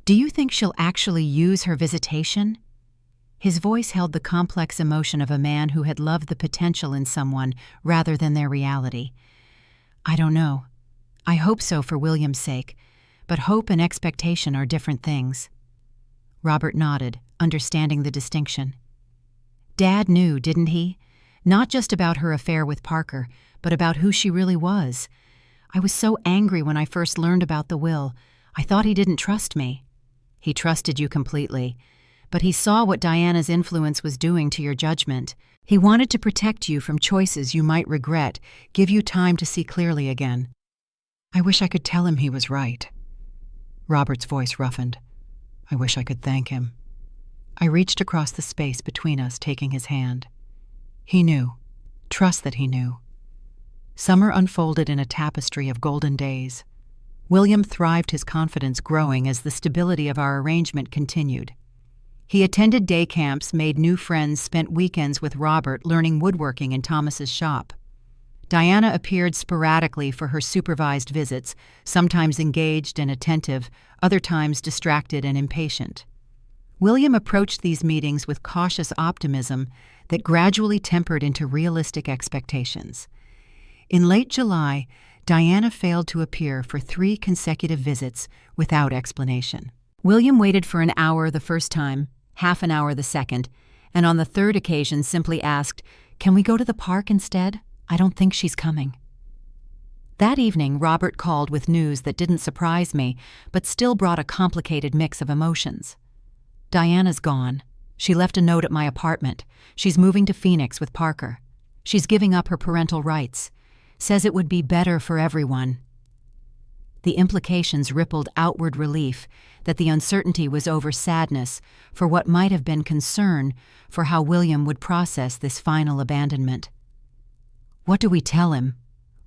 Speaker 1: "Do you think she'll actually use her visitation?" His voice held the complex emotion of a man who had loved the potential in someone rather than their reality. "I don't know. I hope so for William's sake, but hope and expectation are different things." Robert nodded, understanding the distinction. "Dad knew, didn't he? Not just about her affair with Parker, but about who she really was. I was so angry when I first learned about the will. I thought he didn't trust me." "He trusted you completely, but he saw what Diana's influence was doing to your judgment. He wanted to protect you from choices you might regret, give you time to see clearly again." "I wish I could tell him he was right." Robert's voice roughened. "I wish I could thank him." I reached across the space between us, taking his hand. He knew. Trust that he knew. Summer unfolded in a tapestry of golden days. William thrived, his confidence growing as the stability of our arrangement continued. He attended day camps, made new friends, spent weekends with Robert learning woodworking in Thomas's shop. Diana appeared sporadically for her supervised visits, sometimes engaged and attentive, other times distracted and impatient. William approached these meetings with cautious optimism that gradually tempered into realistic expectations. In late July, Diana failed to appear for 3 consecutive visits without explanation. William waited for an hour the first time, half an hour the second, and on the third occasion simply asked, "Can we go to the park instead? I don't think she's coming." That evening, Robert called with news that didn't surprise me, but still brought a complicated mix of emotions. "Diana's gone. She left a note at my apartment. She's moving to Phoenix with Parker. She's giving up her parental rights. Says it would be better for everyone." The implications rippled outward relief that the uncertainty was over sadness for what might have been concern for how William would process this final abandonment. "What do we tell him?"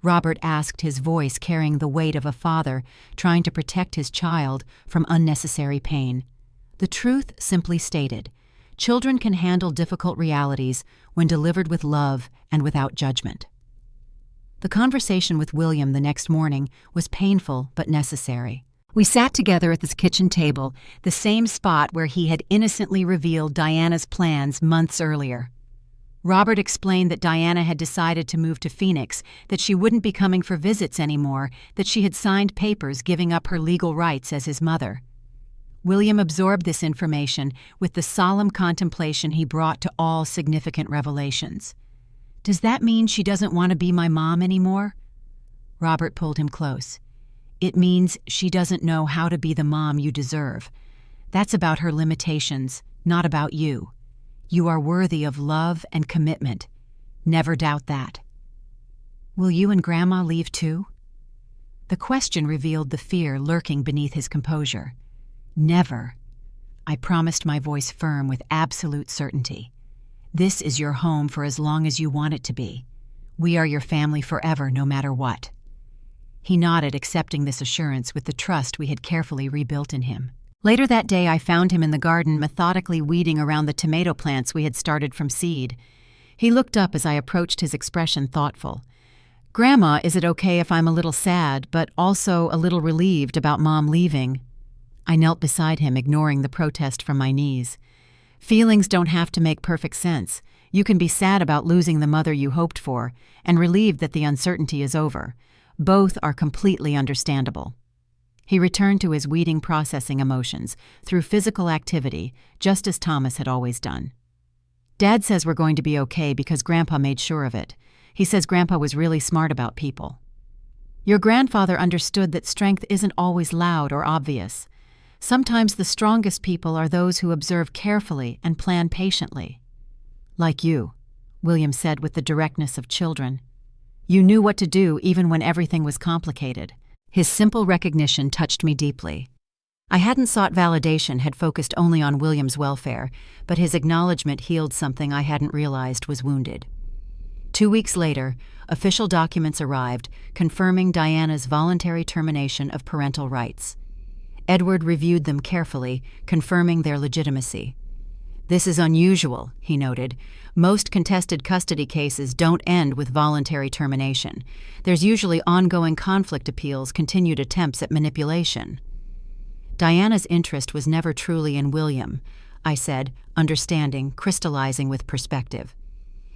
Speaker 1: Robert asked, his voice carrying the weight of a father trying to protect his child from unnecessary pain. The truth simply stated, children can handle difficult realities when delivered with love and without judgment. The conversation with William the next morning was painful but necessary. We sat together at this kitchen table, the same spot where he had innocently revealed Diana's plans months earlier. Robert explained that Diana had decided to move to Phoenix, that she wouldn't be coming for visits anymore, that she had signed papers giving up her legal rights as his mother. William absorbed this information with the solemn contemplation he brought to all significant revelations. "Does that mean she doesn't want to be my mom anymore?" Robert pulled him close. "It means she doesn't know how to be the mom you deserve. That's about her limitations, not about you. You are worthy of love and commitment. Never doubt that." "Will you and Grandma leave too?" The question revealed the fear lurking beneath his composure. "Never. I promised, my voice firm with absolute certainty. "This is your home for as long as you want it to be. We are your family forever, no matter what." He nodded, accepting this assurance with the trust we had carefully rebuilt in him. Later that day, I found him in the garden, methodically weeding around the tomato plants we had started from seed. He looked up as I approached, his expression thoughtful. "Grandma, is it okay if I'm a little sad, but also a little relieved about Mom leaving?" I knelt beside him, ignoring the protest from my knees. "Feelings don't have to make perfect sense. You can be sad about losing the mother you hoped for, and relieved that the uncertainty is over. Both are completely understandable." He returned to his weeding, processing emotions through physical activity, just as Thomas had always done. "Dad says we're going to be okay because Grandpa made sure of it. He says Grandpa was really smart about people. Your grandfather understood that strength isn't always loud or obvious. Sometimes the strongest people are those who observe carefully and plan patiently." "Like you," William said with the directness of children. "You knew what to do even when everything was complicated." His simple recognition touched me deeply. I hadn't sought validation, had focused only on William's welfare, but his acknowledgement healed something I hadn't realized was wounded. 2 weeks later, official documents arrived confirming Diana's voluntary termination of parental rights. Edward reviewed them carefully, confirming their legitimacy. "This is unusual," he noted. "Most contested custody cases don't end with voluntary termination. There's usually ongoing conflict appeals, continued attempts at manipulation." Diana's interest was never truly in William, I said, understanding, crystallizing with perspective.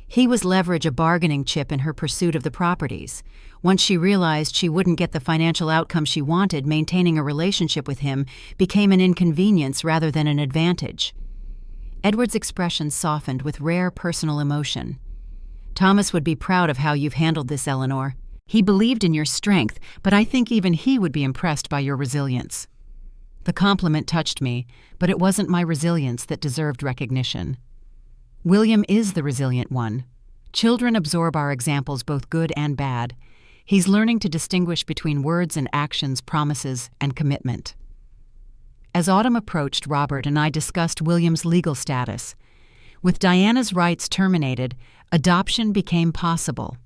Speaker 1: He was leverage, a bargaining chip in her pursuit of the properties. Once she realized she wouldn't get the financial outcome she wanted, maintaining a relationship with him became an inconvenience rather than an advantage. Edward's expression softened with rare personal emotion. "Thomas would be proud of how you've handled this, Eleanor. He believed in your strength, but I think even he would be impressed by your resilience." The compliment touched me, but it wasn't my resilience that deserved recognition. William is the resilient one. Children absorb our examples, both good and bad. He's learning to distinguish between words and actions, promises and commitment. As autumn approached, Robert and I discussed William's legal status. With Diana's rights terminated, adoption became possible.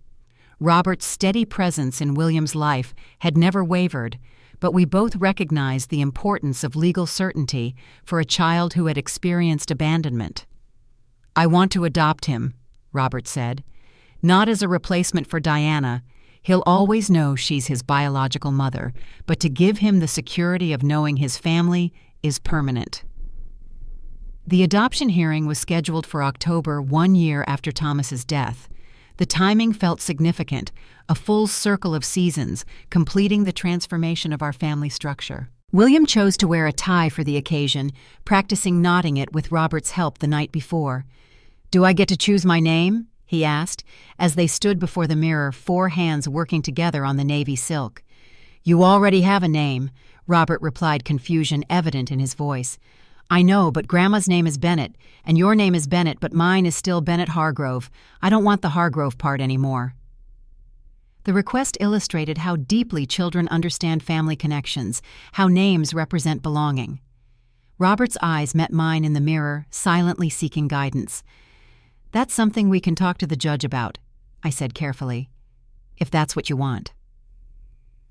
Speaker 1: Robert's steady presence in William's life had never wavered, but we both recognized the importance of legal certainty for a child who had experienced abandonment. "I want to adopt him," Robert said. "Not as a replacement for Diana. He'll always know she's his biological mother, but to give him the security of knowing his family is permanent." The adoption hearing was scheduled for October, 1 year after Thomas's death. The timing felt significant, a full circle of seasons, completing the transformation of our family structure. William chose to wear a tie for the occasion, practicing knotting it with Robert's help the night before. "Do I get to choose my name?" he asked, as they stood before the mirror, 4 hands working together on the navy silk. "You already have a name," Robert replied, confusion evident in his voice. "I know, but Grandma's name is Bennett, and your name is Bennett, but mine is still Bennett Hargrove. I don't want the Hargrove part anymore." The request illustrated how deeply children understand family connections, how names represent belonging. Robert's eyes met mine in the mirror, silently seeking guidance. "That's something we can talk to the judge about," I said carefully, "if that's what you want."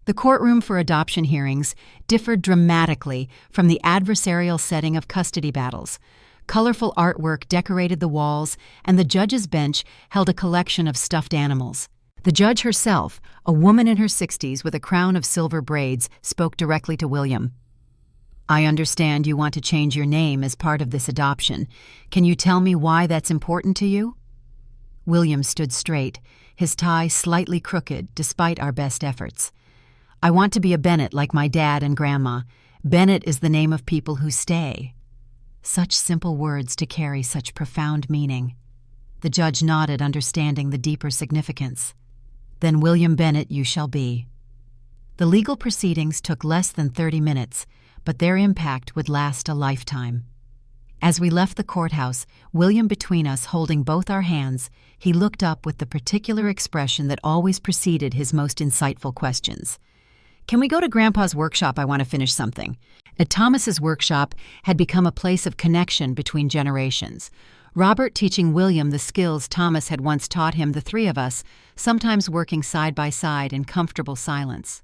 Speaker 1: The courtroom for adoption hearings differed dramatically from the adversarial setting of custody battles. Colorful artwork decorated the walls, and the judge's bench held a collection of stuffed animals. The judge herself, a woman in her 60s with a crown of silver braids, spoke directly to William. "I understand you want to change your name as part of this adoption. Can you tell me why that's important to you?" William stood straight, his tie slightly crooked despite our best efforts. "I want to be a Bennett like my dad and Grandma. Bennett is the name of people who stay." Such simple words to carry such profound meaning. The judge nodded, understanding the deeper significance. "Then William Bennett you shall be." The legal proceedings took less than 30 minutes, but their impact would last a lifetime. As we left the courthouse, William between us holding both our hands, he looked up with the particular expression that always preceded his most insightful questions. Can we go to Grandpa's workshop? I want to finish something. At Thomas's workshop had become a place of connection between generations. Robert teaching William the skills Thomas had once taught him, the three of us, sometimes working side by side in comfortable silence.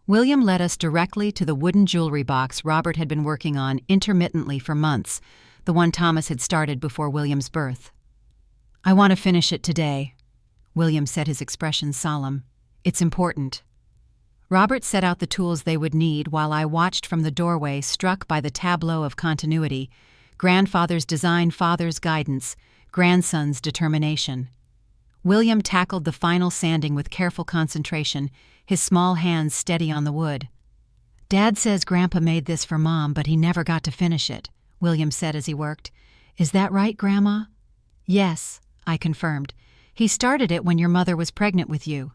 Speaker 1: William led us directly to the wooden jewelry box Robert had been working on intermittently for months, the one Thomas had started before William's birth. I want to finish it today, William said, his expression solemn. It's important. Robert set out the tools they would need while I watched from the doorway, struck by the tableau of continuity: grandfather's design, father's guidance, grandson's determination. William tackled the final sanding with careful concentration, his small hands steady on the wood. Dad says Grandpa made this for Mom, but he never got to finish it, William said as he worked. Is that right, Grandma? Yes, I confirmed. He started it when your mother was pregnant with you.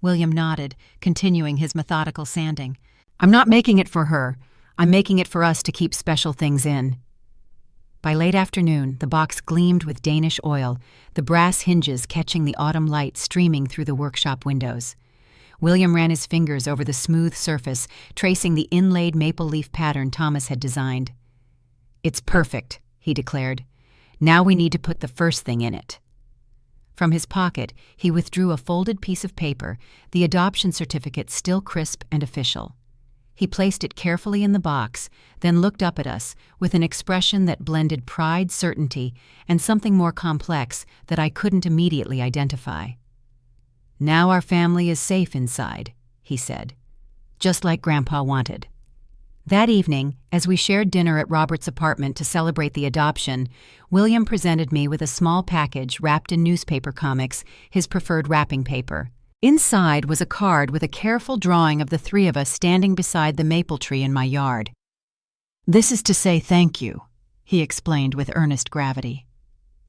Speaker 1: William nodded, continuing his methodical sanding. I'm not making it for her. I'm making it for us to keep special things in. By late afternoon, the box gleamed with Danish oil, the brass hinges catching the autumn light streaming through the workshop windows. William ran his fingers over the smooth surface, tracing the inlaid maple leaf pattern Thomas had designed. It's perfect, he declared. Now we need to put the first thing in it. From his pocket, he withdrew a folded piece of paper, the adoption certificate still crisp and official. He placed it carefully in the box, then looked up at us with an expression that blended pride, certainty, and something more complex that I couldn't immediately identify. Now our family is safe inside, he said, just like Grandpa wanted. That evening, as we shared dinner at Robert's apartment to celebrate the adoption, William presented me with a small package wrapped in newspaper comics, his preferred wrapping paper. Inside was a card with a careful drawing of the three of us standing beside the maple tree in my yard. This is to say thank you, he explained with earnest gravity.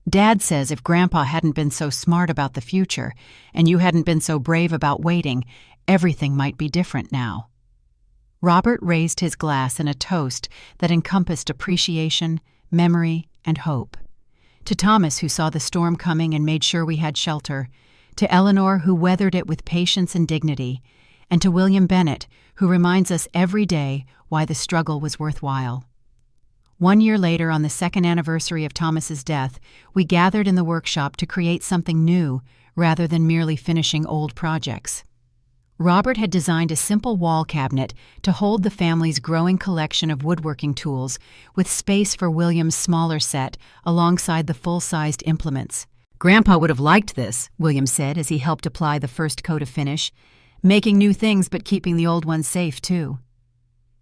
Speaker 1: Dad says if Grandpa hadn't been so smart about the future, and you hadn't been so brave about waiting, everything might be different now. Robert raised his glass in a toast that encompassed appreciation, memory, and hope. To Thomas, who saw the storm coming and made sure we had shelter, to Eleanor, who weathered it with patience and dignity, and to William Bennett, who reminds us every day why the struggle was worthwhile. 1 year later, on the second anniversary of Thomas's death, we gathered in the workshop to create something new rather than merely finishing old projects. Robert had designed a simple wall cabinet to hold the family's growing collection of woodworking tools, with space for William's smaller set alongside the full-sized implements. Grandpa would have liked this, William said as he helped apply the first coat of finish, making new things but keeping the old ones safe, too.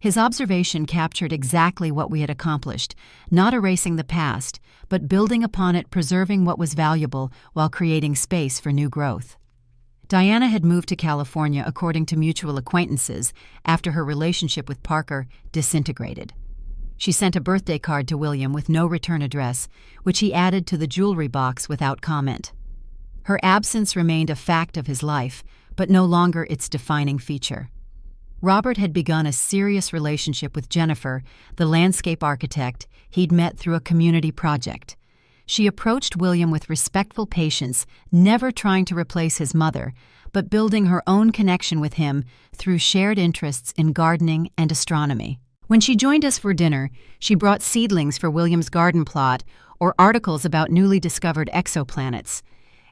Speaker 1: His observation captured exactly what we had accomplished, not erasing the past, but building upon it, preserving what was valuable while creating space for new growth. Diana had moved to California, according to mutual acquaintances, after her relationship with Parker disintegrated. She sent a birthday card to William with no return address, which he added to the jewelry box without comment. Her absence remained a fact of his life, but no longer its defining feature. Robert had begun a serious relationship with Jennifer, the landscape architect he'd met through a community project. She approached William with respectful patience, never trying to replace his mother, but building her own connection with him through shared interests in gardening and astronomy. When she joined us for dinner, she brought seedlings for William's garden plot or articles about newly discovered exoplanets.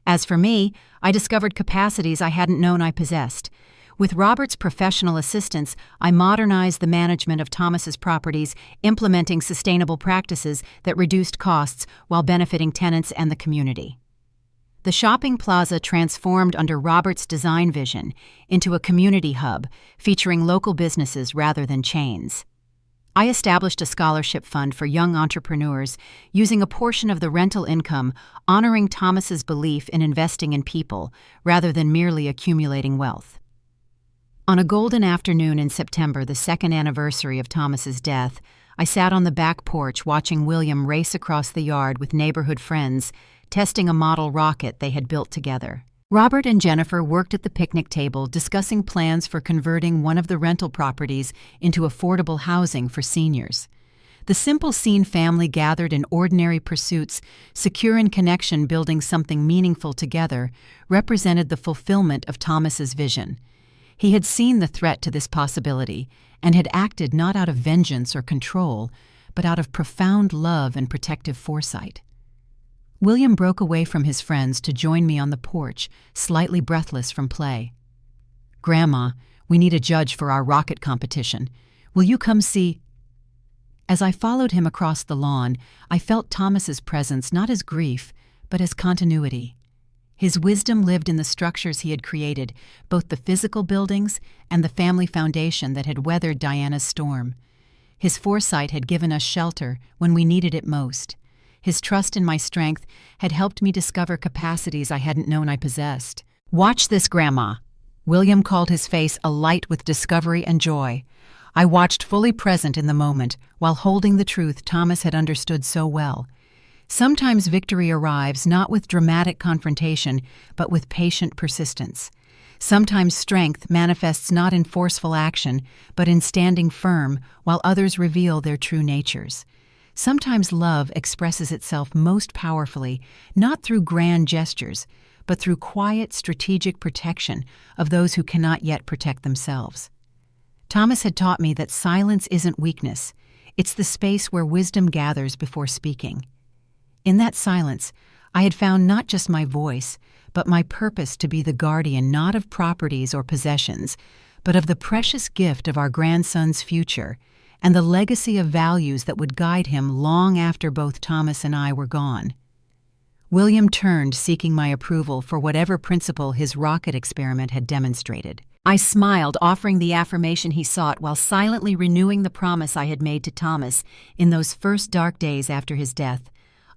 Speaker 1: As for me, I discovered capacities I hadn't known I possessed. With Robert's professional assistance, I modernized the management of Thomas's properties, implementing sustainable practices that reduced costs while benefiting tenants and the community. The shopping plaza transformed under Robert's design vision into a community hub, featuring local businesses rather than chains. I established a scholarship fund for young entrepreneurs, using a portion of the rental income, honoring Thomas's belief in investing in people rather than merely accumulating wealth. On a golden afternoon in September, the second anniversary of Thomas's death, I sat on the back porch watching William race across the yard with neighborhood friends, testing a model rocket they had built together. Robert and Jennifer worked at the picnic table, discussing plans for converting one of the rental properties into affordable housing for seniors. The simple scene family gathered in ordinary pursuits, secure in connection, building something meaningful together, represented the fulfillment of Thomas's vision. He had seen the threat to this possibility and had acted not out of vengeance or control, but out of profound love and protective foresight. William broke away from his friends to join me on the porch, slightly breathless from play. "Grandma, we need a judge for our rocket competition. Will you come see?" As I followed him across the lawn, I felt Thomas's presence not as grief, but as continuity. His wisdom lived in the structures he had created, both the physical buildings and the family foundation that had weathered Diana's storm. His foresight had given us shelter when we needed it most. His trust in my strength had helped me discover capacities I hadn't known I possessed. "Watch this, Grandma." William called, his face alight with discovery and joy. I watched, fully present in the moment, while holding the truth Thomas had understood so well. Sometimes victory arrives not with dramatic confrontation, but with patient persistence. Sometimes strength manifests not in forceful action, but in standing firm while others reveal their true natures. Sometimes love expresses itself most powerfully, not through grand gestures, but through quiet, strategic protection of those who cannot yet protect themselves. Thomas had taught me that silence isn't weakness. It's the space where wisdom gathers before speaking. In that silence, I had found not just my voice, but my purpose to be the guardian not of properties or possessions, but of the precious gift of our grandson's future and the legacy of values that would guide him long after both Thomas and I were gone. William turned, seeking my approval for whatever principle his rocket experiment had demonstrated. I smiled, offering the affirmation he sought while silently renewing the promise I had made to Thomas in those first dark days after his death.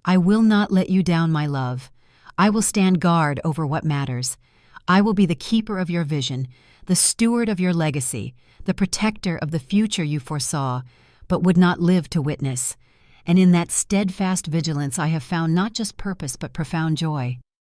Speaker 1: "I will not let you down, my love. I will stand guard over what matters. I will be the keeper of your vision, the steward of your legacy, the protector of the future you foresaw, but would not live to witness. And in that steadfast vigilance I have found not just purpose but profound joy."